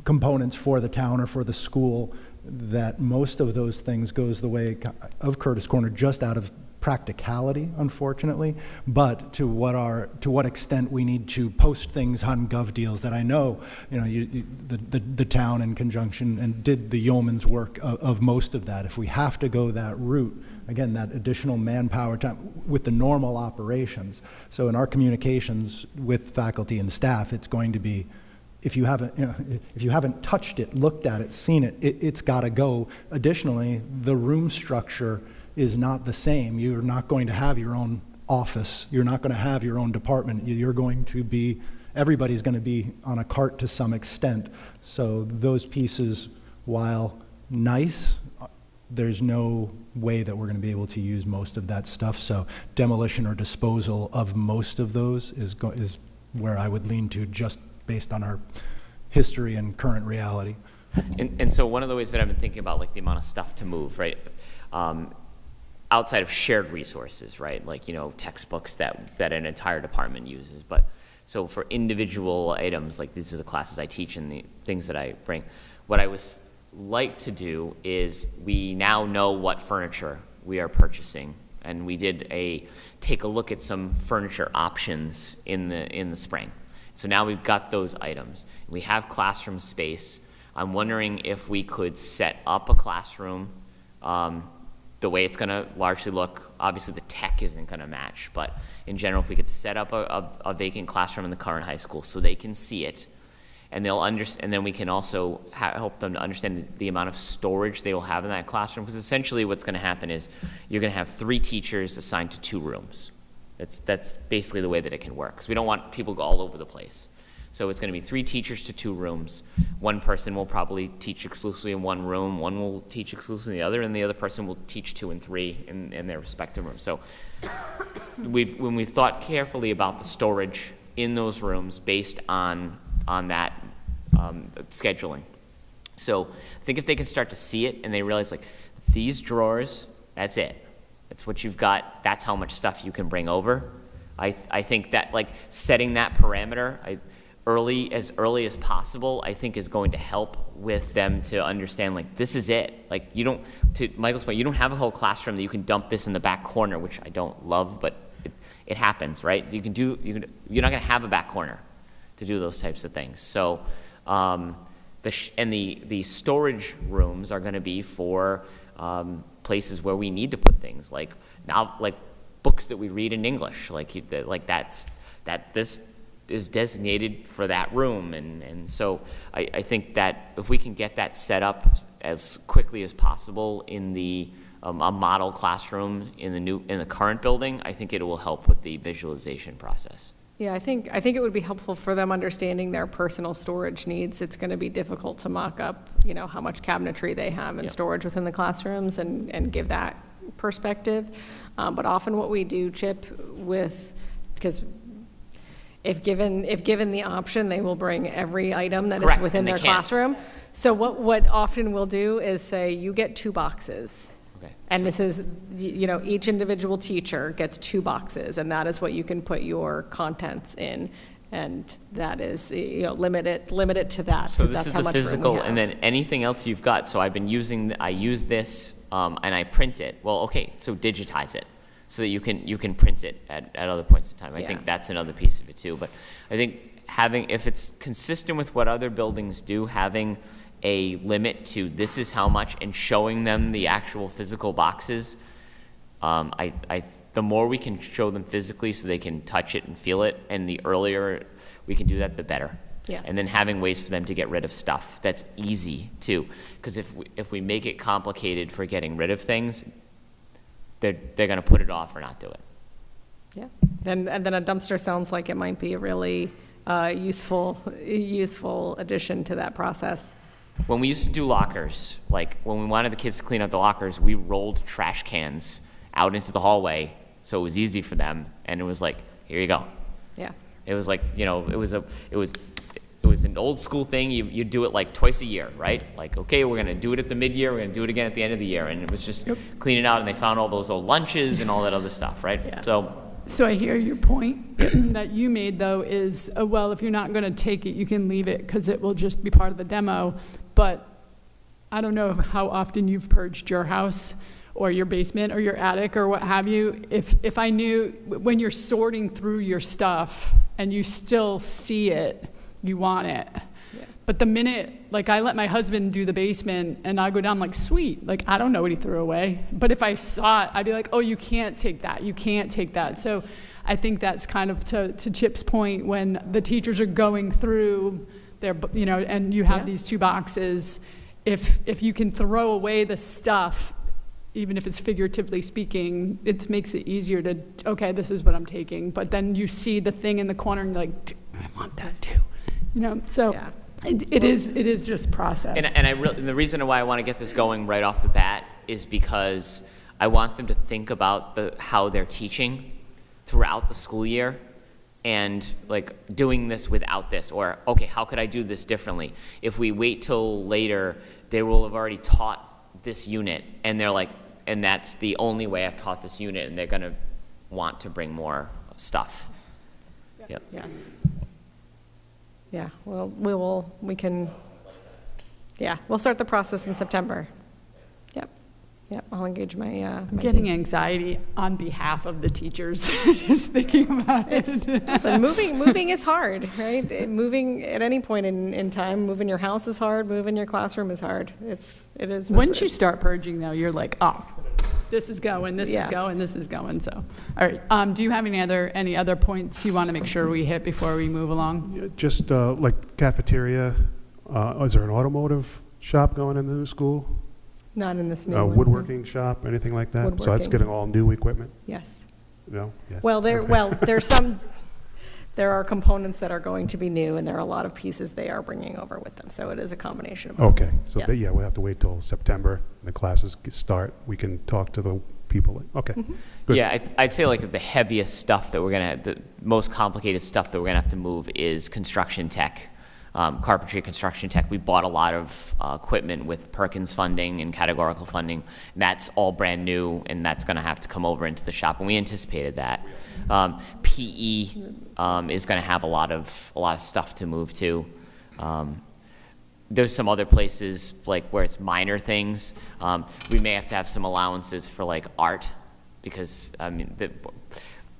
components for the town or for the school, that most of those things goes the way of Curtis Corner just out of practicality, unfortunately, but to what extent we need to post things on gov deals that I know, the town in conjunction and did the yeoman's work of most of that. If we have to go that route, again, that additional manpower time with the normal operations. So in our communications with faculty and staff, it's going to be, if you haven't touched it, looked at it, seen it, it's got to go. Additionally, the room structure is not the same. You're not going to have your own office. You're not going to have your own department. Everybody's going to be on a cart to some extent. So those pieces, while nice, there's no way that we're going to be able to use most of that stuff. So demolition or disposal of most of those is where I would lean to, just based on our history and current reality. And so one of the ways that I've been thinking about, like, the amount of stuff to move, right? Outside of shared resources, right? Like, textbooks that an entire department uses. But so for individual items, like these are the classes I teach and the things that I bring. What I was like to do is we now know what furniture we are purchasing. And we did take a look at some furniture options in the spring. So now we've got those items. We have classroom space. I'm wondering if we could set up a classroom the way it's going to largely look. Obviously, the tech isn't going to match, but in general, if we could set up a vacant classroom in the current high school so they can see it, and they'll understand, and then we can also help them to understand the amount of storage they will have in that classroom. Because essentially, what's going to happen is you're going to have 3 teachers assigned to 2 rooms. That's basically the way that it can work. Because we don't want people to go all over the place. So it's going to be 3 teachers to 2 rooms. One person will probably teach exclusively in one room, one will teach exclusively in the other, and the other person will teach 2 and 3 in their respective rooms. So when we've thought carefully about the storage in those rooms based on that scheduling. So I think if they can start to see it and they realize, like, these drawers, that's it. That's what you've got. That's how much stuff you can bring over. I think that, like, setting that parameter, as early as possible, I think is going to help with them to understand, like, this is it. Like, to Michael's point, you don't have a whole classroom that you can dump this in the back corner, which I don't love, but it happens, right? You're not going to have a back corner to do those types of things. So, the storage rooms are going to be for places where we need to put things, like books that we read in English, this is designated for that room, and so I think that if we can get that set up as quickly as possible in a model classroom in the current building, I think it will help with the visualization process. Yeah, I think it would be helpful for them understanding their personal storage needs. It's going to be difficult to mock up, how much cabinetry they have in storage within the classrooms and give that perspective. But often what we do, Chip, because if given the option, they will bring every item that Correct, is within and they their can't. classroom. So what often we'll do is say, you get 2 boxes. Okay. And this is, each individual teacher gets 2 boxes, and that is what you can put your contents in. And that is, limit it to that. So 'cause this that's is how the much room we physical, have. and then anything else you've got. So I use this, and I print it. Well, okay, so digitize it so that you can print it at other points in time. I think that's another piece of it too. But I think if it's consistent with what other buildings do, having a limit to this is how much and showing them the actual physical boxes, the more we can show them physically so they can touch it and feel it, and the earlier we can do that, the better. Yes. And then having ways for them to get rid of stuff that's easy too, because if we make it complicated for getting rid of things, they're going to put it off or not do it. Yeah, and then a dumpster sounds like it might be a really useful addition to that process. When we used to do lockers, like when we wanted the kids to clean out the lockers, we rolled trash cans out into the hallway so it was easy for them, and it was like, here you go. Yeah. It was like, it was an old school thing. You do it like twice a year, right? Like, okay, we're gonna do it at the mid-year, we're gonna do it again at the end of the year, and it was just cleaning out, and they found all those old lunches and all that other stuff, right? Yeah. So I hear your point that you made, though, is, well, if you're not going to take it, you can leave it because it will just be part of the demo. But I don't know how often you've purged your house or your basement or your attic or what have you. If I knew when you're sorting through your stuff and you still see it, you want it. Yeah. But the minute, like, I let my husband do the basement and I go down like, sweet, like, I don't know what he threw away. But if I saw it, I'd be like, oh, you can't take that. You can't take that. So I think that's kind of to Chip's point, when the teachers are going through their, and you have these 2 boxes, if you can throw away the stuff, even if it's figuratively speaking, it makes it easier to, okay, this is what I'm taking. But then you see the thing in the corner and you're like, I want that too. So Yeah. it is just process. And the reason why I want to get this going right off the bat is because I want them to think about how they're teaching throughout the school year, and like doing this without this, or okay, how could I do this differently? If we wait till later, they will have already taught this unit, and they're like, and that's the only way I've taught this unit, and they're gonna want to bring more stuff. Yep. Yes. Yeah, well, we'll start the process in September. Yep, I'll engage my, I'm my getting team. anxiety on behalf of the teachers, just thinking about it. Listen, moving is hard, right? Moving at any point in time, moving your house is hard, moving your classroom is hard. It is. Once you start purging, though, you're like, oh, this is going, this Yeah. is going, this is going, so. All right, do you have any other points you want to make sure we hit before we move along? Yeah, just like cafeteria, is there an automotive shop going in the new school? Not in this new one. Woodworking shop, anything like that? So that's Woodworking. getting all new equipment? Yes. No? Yes. Well, Okay. there are components that are going to be new, and there are a lot of pieces they are bringing over with them, so it is a combination of both. Okay, so Yes. yeah, we'll have to wait till September, and the classes start. We can talk to the people. Okay. Mm-hmm. Good. Yeah, I'd say like the heaviest stuff that the most complicated stuff that we're gonna have to move is construction tech, carpentry, construction tech. We bought a lot of equipment with Perkins funding and categorical funding. That's all brand new, and that's gonna have to come over into the shop, and we anticipated that. PE is gonna have a lot of stuff to move to. There's some other places like where it's minor things. We may have to have some allowances for like art, because I mean,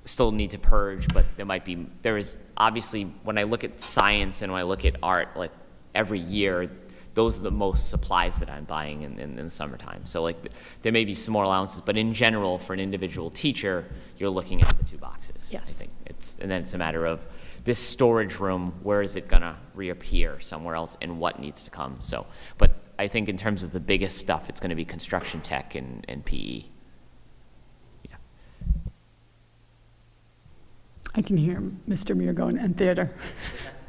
still need to purge, but there is obviously, when I look at science and when I look at art, like every year, those are the most supplies that I'm buying in the summertime. So like there may be some more allowances, but in general, for an individual teacher, you're looking at the 2 boxes. Yes. I think and then it's a matter of this storage room, where is it gonna reappear somewhere else, and what needs to come. So, but I think in terms of the biggest stuff, it's gonna be construction tech and PE. Yeah. I can hear Mr. Muir going, and theater.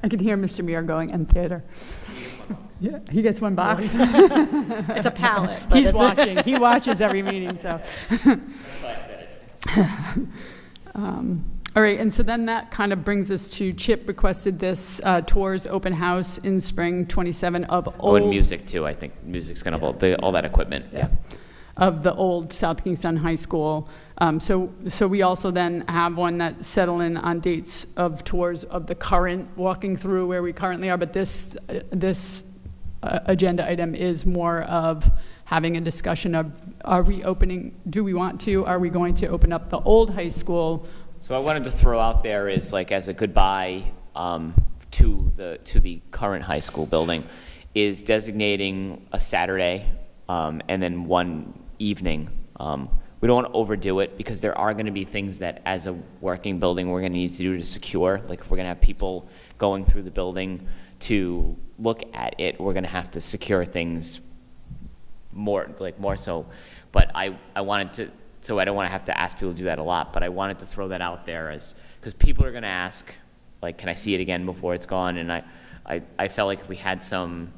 I can hear Mr. Muir going, and theater. Yeah, he gets 1 box. It's a pallet. but He's it's- watching. He watches every meeting, so. All right, and so then that kind of brings us to Chip requested this tours open house in spring 27 of Oh, and old, music too. I think music's gonna hold all that equipment. Yeah. of the old South Kingstown High School. So we also then have one that settle in on dates of tours of the current, walking through where we currently are, but this agenda item is more of having a discussion of, are we going to open up the old high school? So I wanted to throw out there is like as a goodbye to the current high school building, is designating a Saturday and then one evening. We don't want to overdo it, because there are going to be things that as a working building we're going to need to do to secure. Like if we're going to have people going through the building to look at it, we're going to have to secure things more so. But I wanted to, so I don't want to have to ask people to do that a lot, but I wanted to throw that out there because people are going to ask, like, can I see it again before it's gone? And I felt like if we had some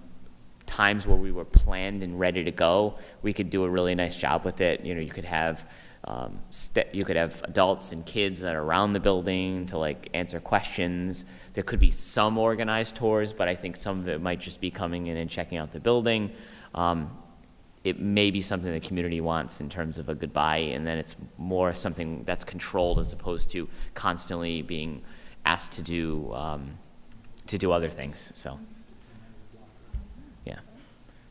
times where we were planned and ready to go, we could do a really nice job with it. You know, you could have adults and kids that are around the building to like answer questions. There could be some organized tours, but I think some of it might just be coming in and checking out the building. It may be something the community wants in terms of a goodbye, and then it's more something that's controlled as opposed to constantly being asked to do other things. So, yeah.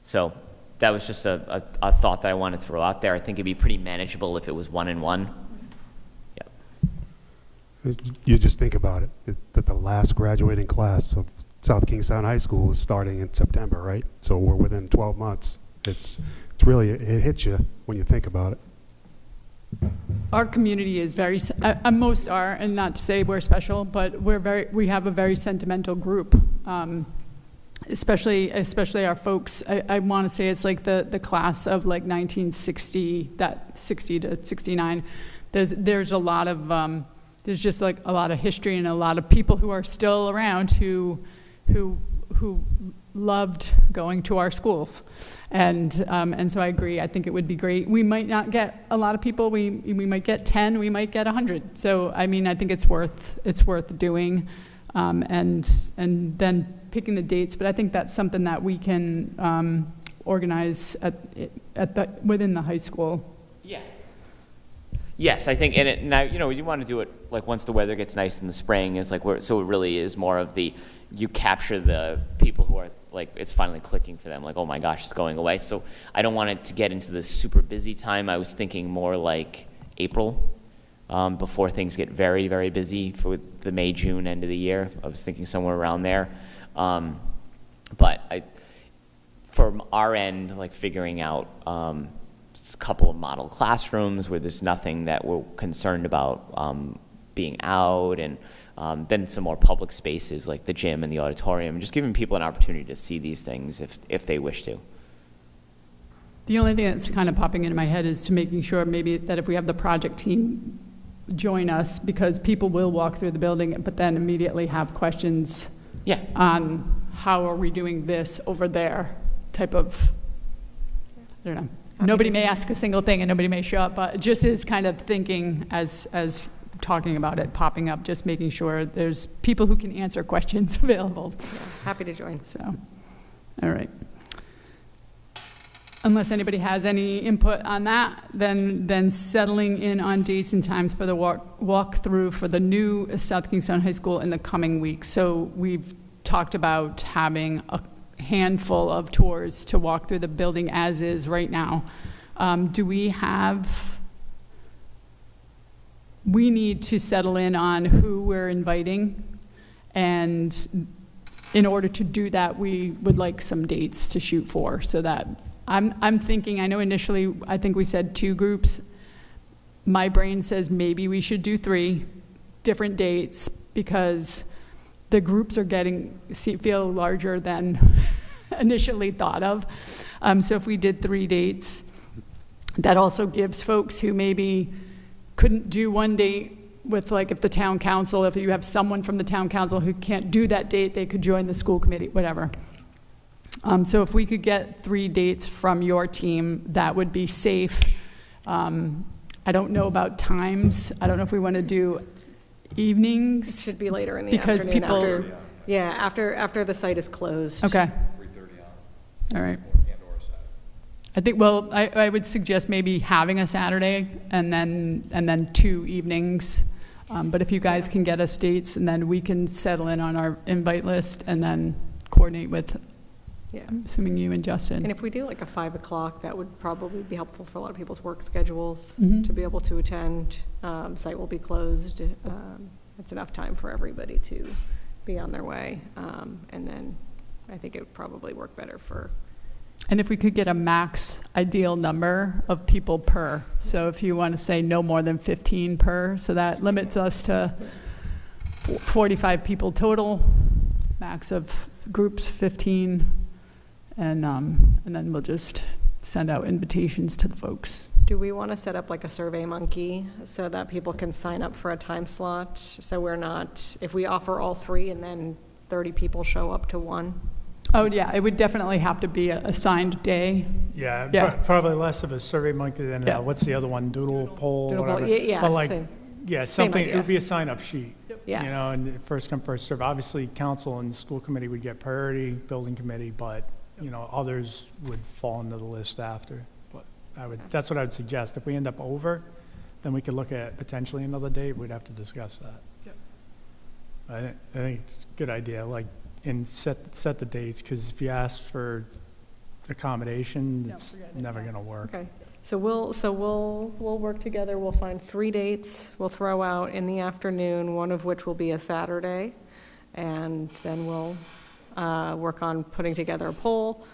So that was just a thought that I wanted to throw out there. I think it'd be pretty manageable if it was 1 and 1. Yep. You just think about it, that the last graduating class of South Kingstown High School is starting in September, right? So we're within 12 months. It's really, it hits you when you think about it. Our community is very, most are, and not to say we're special, but we have a very sentimental group. Especially our folks. I want to say it's like the class of like 1960, that 60 to 69. There's a lot of there's just like a lot of history and a lot of people who are still around who loved going to our schools. And so I agree, I think it would be great. We might not get a lot of people, we might get 10, we might get 100. So, I mean, I think it's worth doing, and then picking the dates, but I think that's something that we can organize within the high school. Yeah. Yes, I think, and it, now, you know, you want to do it like once the weather gets nice in the spring, is like, so it really is more of the, you capture the people who are like, it's finally clicking for them, like, oh my gosh, it's going away. So I don't want it to get into the super busy time. I was thinking more like April, before things get very, very busy for the May, June end of the year. I was thinking somewhere around there. But from our end, like figuring out a couple of model classrooms where there's nothing that we're concerned about being out, and then some more public spaces like the gym and the auditorium, just giving people an opportunity to see these things if they wish to. The only thing that's kind of popping into my head is to making sure maybe that if we have the project team join us, because people will walk through the building but then immediately have questions on how are we doing this over there type of, I don't know. Nobody may ask a single thing and nobody may show up, but just is kind of thinking as talking about it, popping up, just making sure there's people who can answer questions available. Yeah, happy to join. So, all right. Unless anybody has any input on that, then settling in on dates and times for the walkthrough for the new South Kingstown High School in the coming weeks. So we've talked about having a handful of tours to walk through the building as is right now. We need to settle in on who we're inviting, and in order to do that, we would like some dates to shoot for, so that I'm thinking, I know initially, I think we said 2 groups. My brain says maybe we should do 3 different dates, because the groups are feel larger than initially thought of. So if we did 3 dates, that also gives folks who maybe couldn't do one date with, like, if the town council, if you have someone from the town council who can't do that date, they could join the school committee, whatever. So if we could get 3 dates from your team, that would be safe. I don't know about times. I don't know if we want to do evenings. It should be later in the because afternoon. people, After the site is closed. okay. 3:30 on. All right. I think, well, I would suggest maybe having a Saturday and then 2 evenings. But if you guys can get us dates, and then we can settle in on our invite list and then coordinate with, I'm assuming you and Justin. And if we do like a 5 o'clock, that would probably be helpful for a lot of people's work schedules Mhm. to be able to attend. Site will be closed. It's enough time for everybody to be on their way. And then I think it would probably work better for. And if we could get a max ideal number of people per. So if you want to say no more than 15 per, so that limits us to 45 people total, max of groups 15. And then we'll just send out invitations to the folks. Do we want to set up like a Survey Monkey so that people can sign up for a time slot? So we're not, if we offer all 3 and then 30 people show up to 1? Oh, yeah, it would definitely have to be a assigned day. Yeah. Probably less of a Survey Monkey than, Yeah. what's the other one, Doodle Poll, Doodle poll, whatever. yeah, But like, same. yeah, Same something, it idea. would be a sign-up sheet. Yes. You know, and first come, first serve. Obviously, council and the school committee would get priority, building committee, but, you know, others would fall into the list after. But that's what I would suggest. If we end up over, then we could look at potentially another date. We'd have to discuss that. Yep. I think it's a good idea, like, and set the dates, because if you ask for accommodation, No, it's forget it. never going to work. Okay, so we'll work together, we'll find 3 dates, we'll throw out in the afternoon, one of which will be a Saturday, and then we'll work on putting together a poll,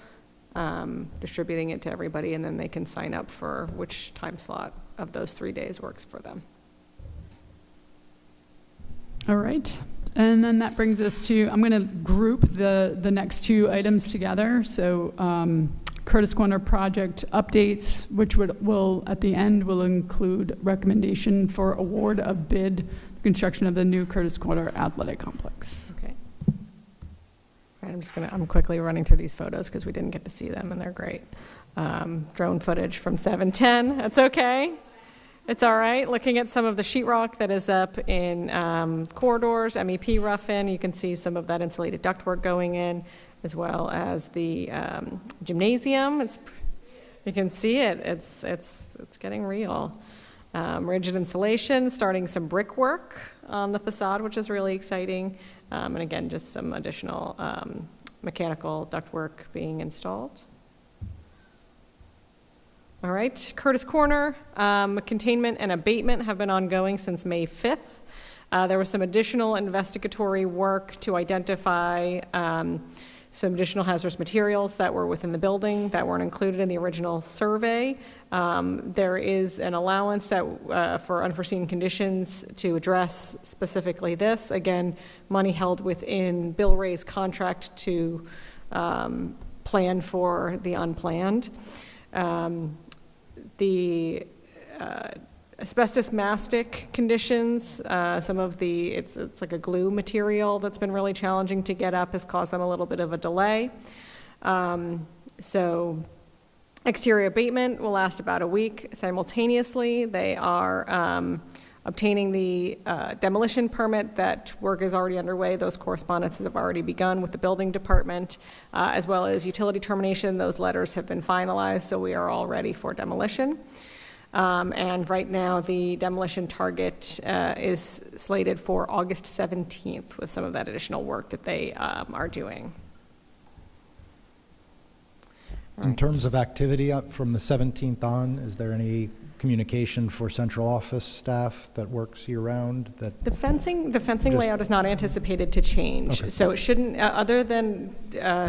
distributing it to everybody, and then they can sign up for which time slot of those 3 days works for them. All right. And then that brings us to, I'm going to group the next 2 items together. So Curtis Corner project updates, which will at the end will include recommendation for award of bid construction of the new Curtis Corner athletic complex. Okay. right, I'm quickly running through these photos because we didn't get to see them, and they're great. Drone footage from 710, that's okay. It's all right. Looking at some of the sheetrock that is up in corridors, MEP rough-in, you can see some of that insulated ductwork going in, as well as the gymnasium. You can see it. It's getting real. Rigid insulation, starting some brickwork on the facade, which is really exciting. And again, just some additional mechanical ductwork being installed. All right, Curtis Corner, containment and abatement have been ongoing since May 5th. There was some additional investigatory work to identify some additional hazardous materials that were within the building that weren't included in the original survey. There is an allowance that for unforeseen conditions to address specifically this. Again, money held within Bill Ray's contract to plan for the unplanned. The asbestos mastic conditions, some of the, it's like a glue material that's been really challenging to get up, has caused them a little bit of a delay. So exterior abatement will last about a week. Simultaneously, they are obtaining the demolition permit. That work is already underway. Those correspondences have already begun with the building department, as well as utility termination. Those letters have been finalized, so we are all ready for demolition. And right now, the demolition target is slated for August 17th with some of that additional work that they are doing. In terms of activity up from the 17th on, is there any communication for central office staff that works year-round? The fencing layout is not anticipated to change. Okay. So it shouldn't, other than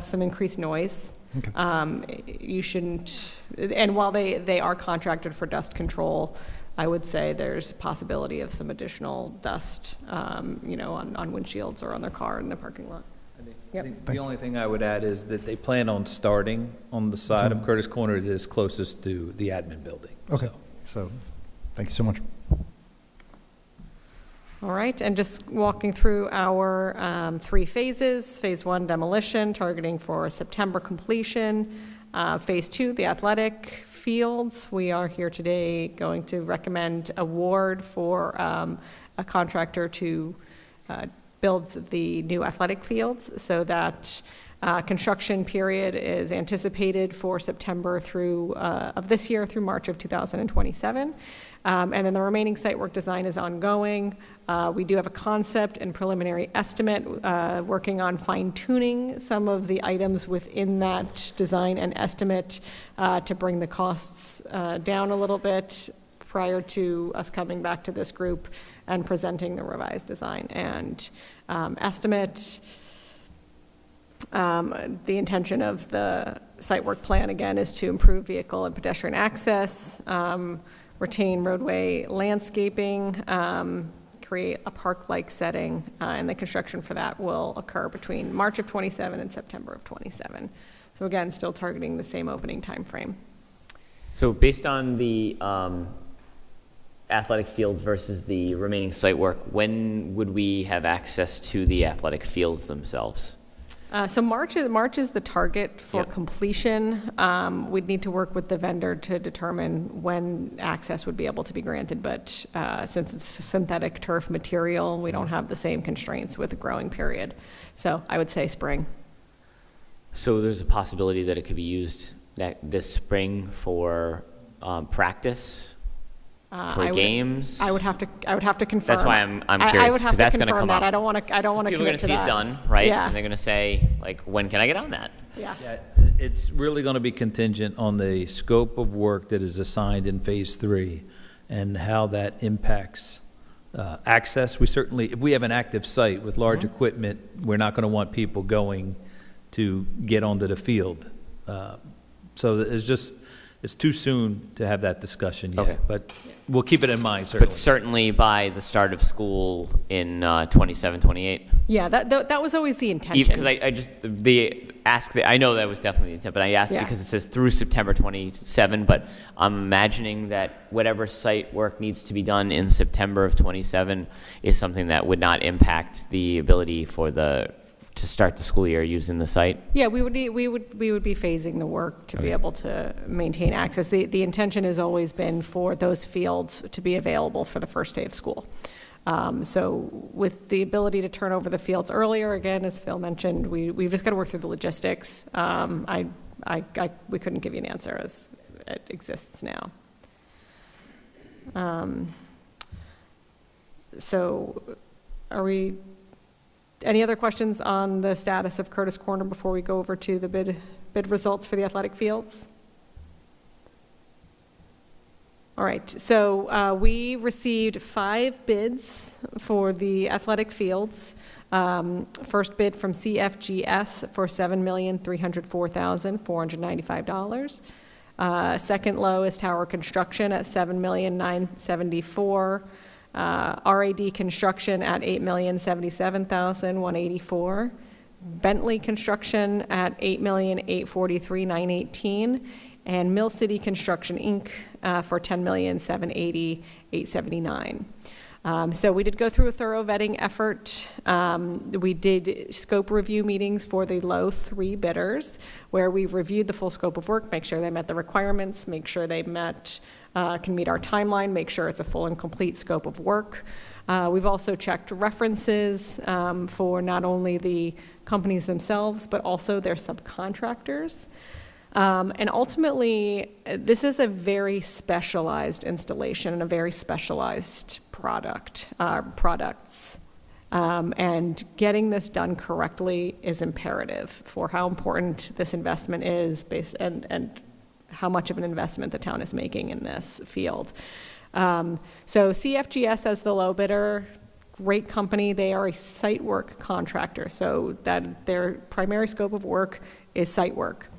some increased noise, Okay. you shouldn't, and while they are contracted for dust control, I would say there's a possibility of some additional dust, on windshields or on their car in the parking lot. I think the only thing I would add is that they plan on starting on the side of Curtis Corner that is closest to the admin building. Okay. So, thank you so much. All right, and just walking through our 3 phases. Phase 1, demolition, targeting for September completion. Phase 2, the athletic fields. We are here today going to recommend award for a contractor to build the new athletic fields, so that construction period is anticipated for September of this year through March of 2027. And then the remaining site work design is ongoing. We do have a concept and preliminary estimate, working on fine-tuning some of the items within that design and estimate to bring the costs down a little bit prior to us coming back to this group and presenting the revised design and estimate. The intention of the site work plan, again, is to improve vehicle and pedestrian access, retain roadway landscaping, create a park-like setting, and the construction for that will occur between March of 27 and September of 27. So again, still targeting the same opening time frame. So based on the athletic fields versus the remaining site work, when would we have access to the athletic fields themselves? So March is the target for Yep. completion. We'd need to work with the vendor to determine when access would be able to be granted, but since it's a synthetic turf material, we don't have the same constraints with the growing period. So I would say spring. So there's a possibility that it could be used this spring for practice, for games? I would have to confirm. That's why I'm I curious, would have 'cause that's to gonna confirm come that. up. I don't want to People are going commit to to see it that. done, right? Yeah. And they're going to say, like, when can I get on that? Yeah. Yeah, it's really going to be contingent on the scope of work that is assigned in Phase 3 and how that impacts access. We certainly, if we have an active site with large equipment, we're not going to want people going to get onto the field. So it's too soon to have that discussion yet. Okay. But we'll keep it in mind, certainly. But certainly by the start of school in 27, 28? Yeah, that was always the intention. Because I know that was definitely the intent, but I asked Yeah. because it says through September 27, but I'm imagining that whatever site work needs to be done in September of 27 is something that would not impact the ability for the to start the school year using the site? Yeah, we would be phasing the work to be Okay. able to maintain access. The intention has always been for those fields to be available for the first day of school. So with the ability to turn over the fields earlier, again, as Phil mentioned, we've just got to work through the logistics. We couldn't give you an answer as it exists now. So any other questions on the status of Curtis Corner before we go over to the bid results for the athletic fields? All right, so we received 5 bids for the athletic fields. First bid from CFGS for $7,304,495. Second low is Tower Construction at $7,974,000. RAD Construction at $8,077,184. Bentley Construction at $8,843,918. And Mill City Construction, Inc. For $10,780,879. So we did go through a thorough vetting effort. We did scope review meetings for the low 3 bidders, where we reviewed the full scope of work, make sure they met the requirements, make sure they can meet our timeline, make sure it's a full and complete scope of work. We've also checked references for not only the companies themselves, but also their subcontractors. And ultimately, this is a very specialized installation and a very specialized products. And getting this done correctly is imperative for how important this investment is and how much of an investment the town is making in this field. So CFGS as the low bidder, great company. They are a site work contractor, so that their primary scope of work is site work.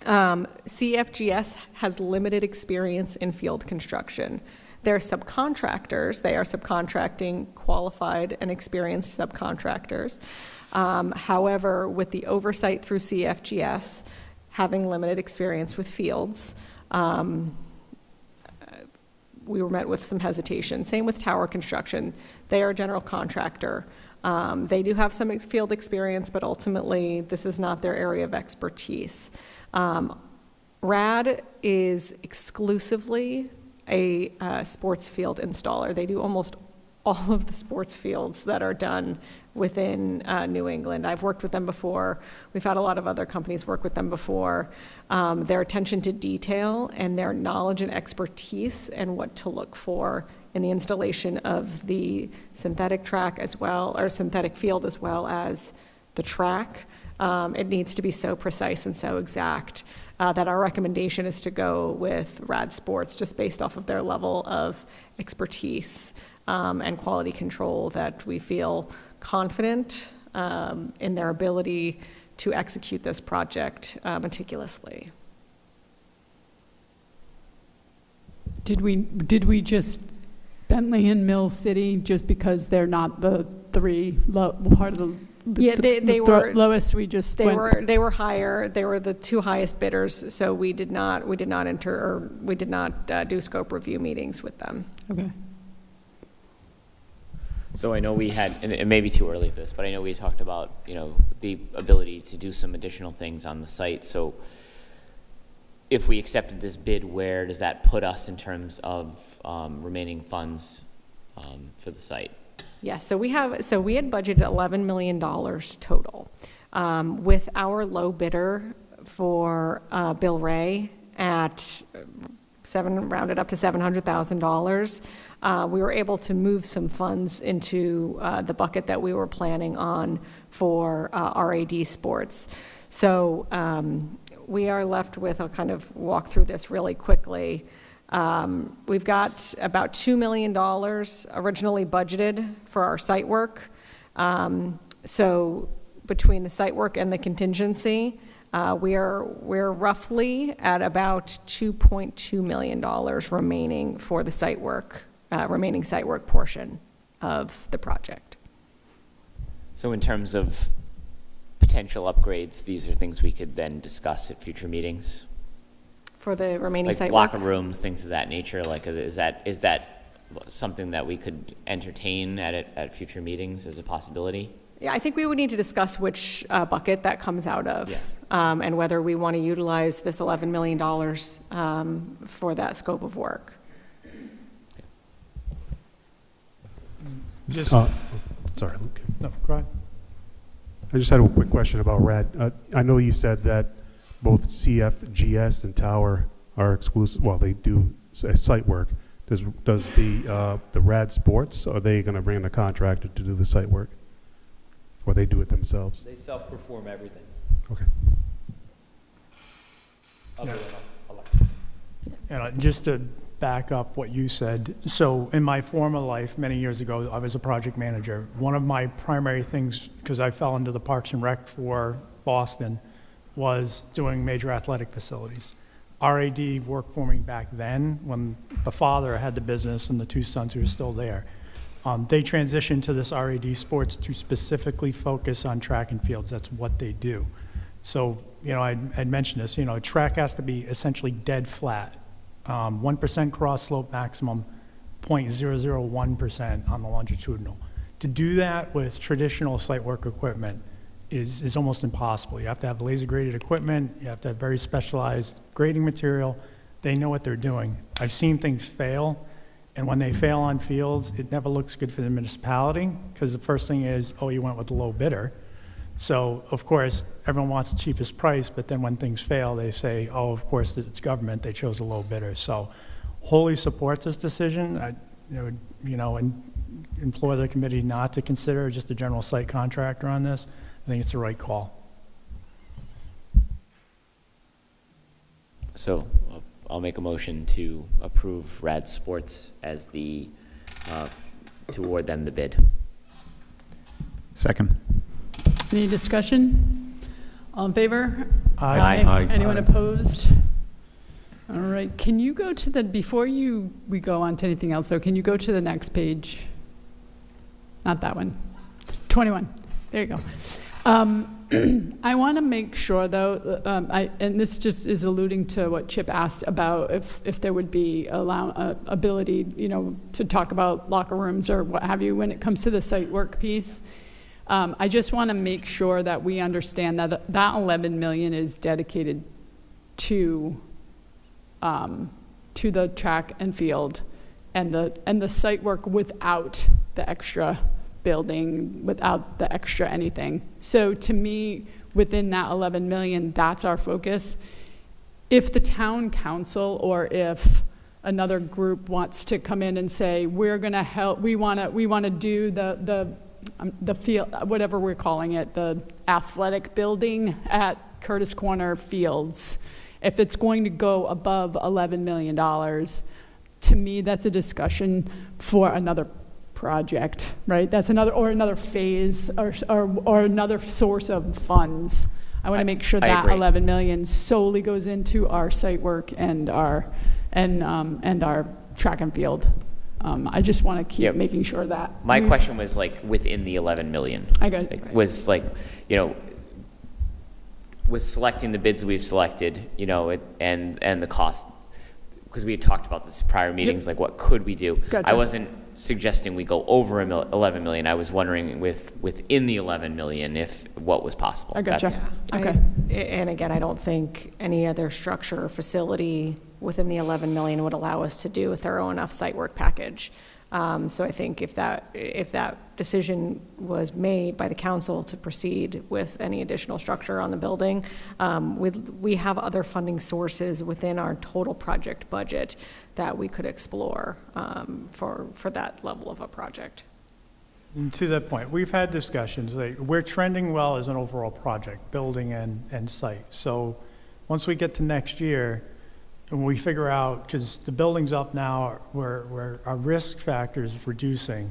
CFGS has limited experience in field construction. They're subcontractors. They are subcontracting qualified and experienced subcontractors. However, with the oversight through CFGS, having limited experience with fields, we were met with some hesitation. Same with Tower Construction. They are a general contractor. They do have some field experience, but ultimately, this is not their area of expertise. RAD is exclusively a sports field installer. They do almost all of the sports fields that are done within New England. I've worked with them before. We've had a lot of other companies work with them before. Their attention to detail and their knowledge and expertise and what to look for in the installation of the synthetic track as well, or synthetic field as well as the track. It needs to be so precise and so exact that our recommendation is to go with RAD Sports just based off of their level of expertise and quality control, that we feel confident in their ability to execute this project meticulously. Did we just Bentley and Mill City just because they're not the 3 part of the Yeah, they were lowest? We just they were higher. They were the 2 highest bidders. So we did not do scope review meetings with them. Okay. So I know we had, and it may be too early for this, but I know we talked about, the ability to do some additional things on the site. So if we accepted this bid, where does that put us in terms of remaining funds for the site? Yeah, so we had budgeted $11 million total. With our low bidder for Bill Ray at rounded up to $700,000, we were able to move some funds into the bucket that we were planning on for RAD Sports. So we are left with, I'll kind of walk through this really quickly. We've got about $2 million originally budgeted for our site work. So between the site work and the contingency, we're roughly at about $2.2 million remaining for the site work, remaining site work portion of the project. So in terms of potential upgrades, these are things we could then discuss at future meetings? For the remaining Like site locker work? rooms, things of that nature, like is that something that we could entertain at future meetings as a possibility? Yeah, I think we would need to discuss which bucket that comes out of. Yeah. And whether we want to utilize this $11 million for that scope of work. Just, Sorry, Luke. no, go ahead. I just had a quick question about RAD. I know you said that both CFGS and Tower are exclusive, well, they do site work. Does the RAD Sports, are they going to bring in a contractor to do the site work? Or they do it themselves? They self-perform everything. Okay. Yeah. And just to back up what you said, so in my former life, many years ago, I was a project manager. One of my primary things, because I fell into the Parks and Rec for Boston, was doing major athletic facilities. RAD worked for me back then when the father had the business and the two sons who are still there. They transitioned to this RAD Sports to specifically focus on track and fields. That's what they do. So, I'd mentioned this, track has to be essentially dead flat. 1% cross slope maximum, 0.001% on the longitudinal. To do that with traditional site work equipment is almost impossible. You have to have laser graded equipment, you have to have very specialized grading material. They know what they're doing. I've seen things fail, and when they fail on fields, it never looks good for the municipality, because the first thing is, oh, you went with the low bidder. So, of course, everyone wants the cheapest price, but then when things fail, they say, oh, of course, it's government, they chose a low bidder. So, wholly support this decision. I and implore the committee not to consider just a general site contractor on this. I think it's the right call. So I'll make a motion to approve RAD Sports as to award them the bid. Second. Any discussion? All in favor? Aye. Aye. Anyone opposed? All right, can you go to before we go on to anything else, though, can you go to the next page? Not that one. 21. There you go. I want to make sure, though, and this just is alluding to what Chip asked about if there would be ability, to talk about locker rooms or what have you when it comes to the site work piece. I just want to make sure that we understand that that 11 million is dedicated to the track and field and the site work without the extra building, without the extra anything. So to me, within that 11 million, that's our focus. If the town council or if another group wants to come in and say, we're going to help, we want to do the field, whatever we're calling it, the athletic building at Curtis Corner Fields, if it's going to go above $11 million, to me, that's a discussion for another project, right? That's another phase or another source of funds. I want to make sure that agree. 11 million solely goes into our site work and our track and field. I just want to keep making sure that. My question was within the 11 million. I got it. Was with selecting the bids that we've selected, and the cost, because we had talked about this prior meetings, what could we do? Gotcha. I wasn't suggesting we go over 11 million. I was wondering within the 11 million if what was possible. I gotcha. Okay. And again, I don't think any other structure or facility within the 11 million would allow us to do a thorough enough site work package. So I think if that decision was made by the council to proceed with any additional structure on the building, we have other funding sources within our total project budget that we could explore for that level of a project. And to that point, we've had discussions. We're trending well as an overall project, building and site. So once we get to next year, and we figure out, because the building's up now, where our risk factor is reducing,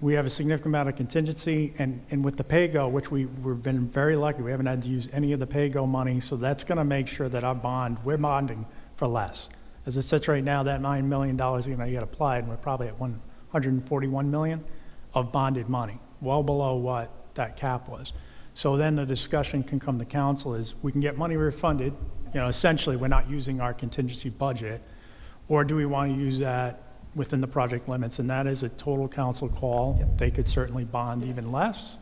we have a significant amount of contingency, and with the pay-go, which we've been very lucky, we haven't had to use any of the pay-go money, so that's going to make sure that we're bonding for less. As it sits right now, that $9 million is going to get applied, and we're probably at $141 million of bonded money, well below what that cap was. So then the discussion can come to council is, we can get money refunded, essentially we're not using our contingency budget, or do we want to use that within the project limits? And that is a total council call. They could certainly bond even less,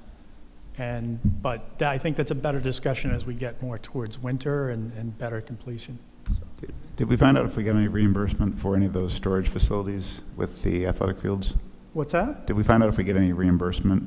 But I think that's a better discussion as we get more towards winter and better completion. Did we find out if we got any reimbursement for any of those storage facilities with the athletic fields? What's that? Did we find out if we get any reimbursement?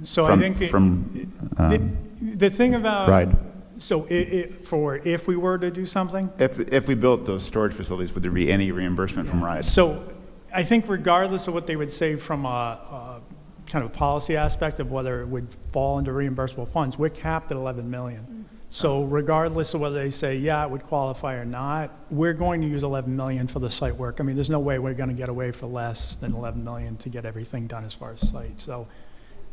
So from, I think the thing about RIDE? So if we were to do something, If we built those storage facilities, would there be any reimbursement from RIDE? so I think regardless of what they would say from a kind of policy aspect of whether it would fall into reimbursable funds, we're capped at 11 million. So regardless of whether they say, yeah, it would qualify or not, we're going to use 11 million for the site work. I mean, there's no way we're going to get away for less than 11 million to get everything done as far as site. So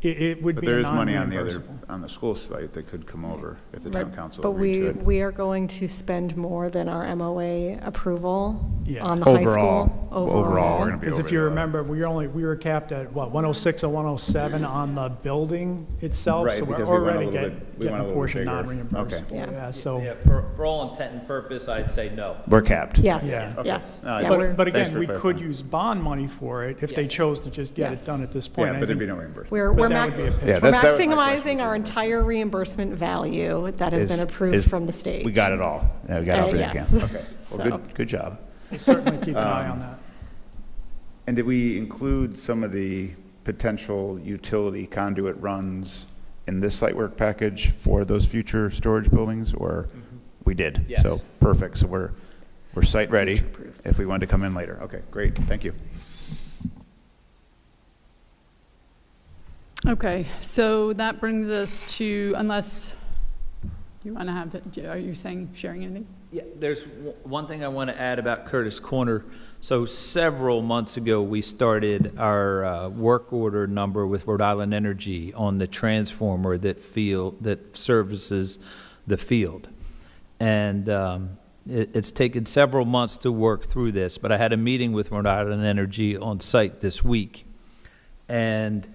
it would But be there is money on non-reimbursable. the school site that could come over if the Right, town council but agreed to it. we are going to spend more than our MOA approval Yeah. on the high Overall, school. overall, we're gonna be Because over if you that. remember, we were capped at, what, 106 or 107 on the building itself? Right, So we're because we went a already little getting bit- we went a a little portion bigger. non-reimbursable. Okay. Yeah. So, Yeah, for all intent and purpose, I'd say no. We're capped. Yes, Yeah. Okay. yes. No, I Yeah, just- we're- but Thanks again, for we could clarifying. use bond money for it if they Yes. chose to just get it Yes. done at this point. Yeah, I but there'd be think- no reimbursement. We're But that would be a pitch. Yeah, we're that was my question. maximizing our entire reimbursement value that has been approved from the state. We got it all. Yeah, we got everything yes. again. Okay. Well, So- good job. We'll certainly keep an eye on that. And did we include some of the potential utility conduit runs in this site work package for those future storage buildings, or we did? Yes. So, perfect. So we're site ready Future-proof. if we wanted to come in later. Okay, great. Thank you. Okay, so that brings us to, unless you want to have, are you saying, sharing anything? Yeah, there's one thing I want to add about Curtis Corner. So several months ago, we started our work order number with Rhode Island Energy on the transformer that services the field. And it's taken several months to work through this, but I had a meeting with Rhode Island Energy on site this week. And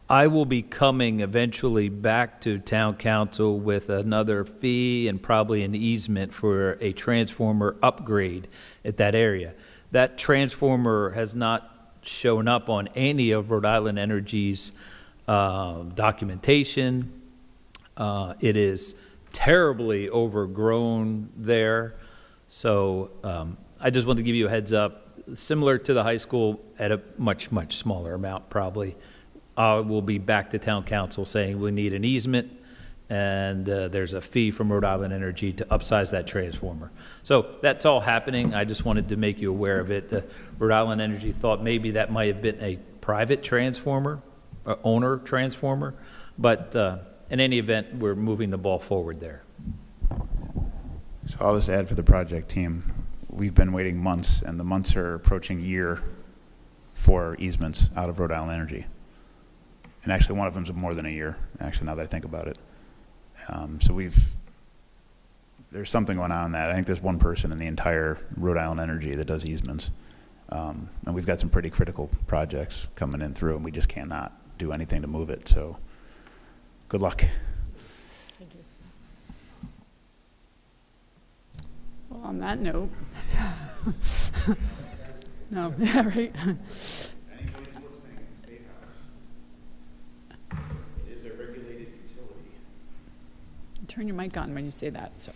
I will be coming eventually back to town council with another fee and probably an easement for a transformer upgrade at that area. That transformer has not shown up on any of Rhode Island Energy's documentation. It is terribly overgrown there. So I just wanted to give you a heads up. Similar to the high school at a much, much smaller amount probably. I will be back to town council saying we need an easement, and there's a fee from Rhode Island Energy to upsize that transformer. So that's all happening. I just wanted to make you aware of it. The Rhode Island Energy thought maybe that might have been a private transformer, owner transformer, but in any event, we're moving the ball forward there. So I'll just add for the project team, we've been waiting months, and the months are approaching year for easements out of Rhode Island Energy. And actually, one of them's more than a year, actually, now that I think about it. So there's something going on in that. I think there's one person in the entire Rhode Island Energy that does easements. And we've got some pretty critical projects coming in through, and we just cannot do anything to move it. So good luck. Thank you. Well, on that note. No, yeah, right. Anybody listening in the State House, it is a regulated utility. Turn your mic on when you say that, sir.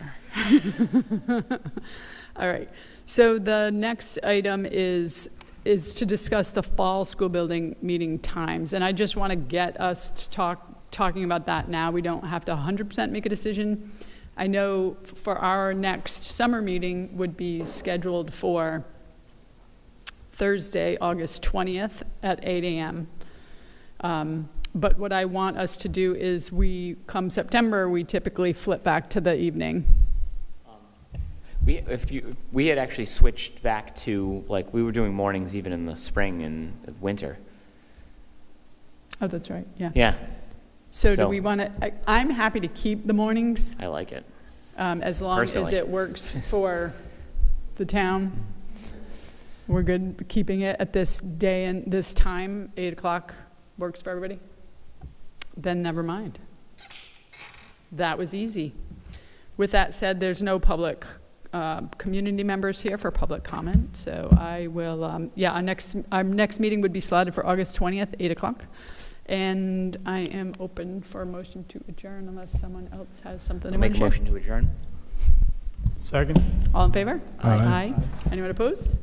All right. So the next item is to discuss the fall school building meeting times. And I just want to get us to talking about that now. We don't have to 100% make a decision. I know for our next summer meeting would be scheduled for Thursday, August 20th at 8 a.m. But what I want us to do is come September, we typically flip back to the evening. We had actually switched back to, like, we were doing mornings even in the spring and winter. Oh, that's right, yeah. Yeah, So do So- we want to, I'm happy to keep the mornings I like it. as long as Personally. it works for the town. We're good keeping it at this day and this time, 8 o'clock works for everybody? Then never mind. That was easy. With that said, there's no public community members here for public comment, so I will, our next meeting would be slotted for August 20th, 8 o'clock. And I am open for a motion to adjourn unless someone else has something they Make want a to share. motion to adjourn? Second? All in favor? Aye. Anyone opposed?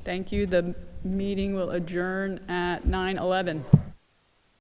Thank you. The meeting will adjourn at 9:11.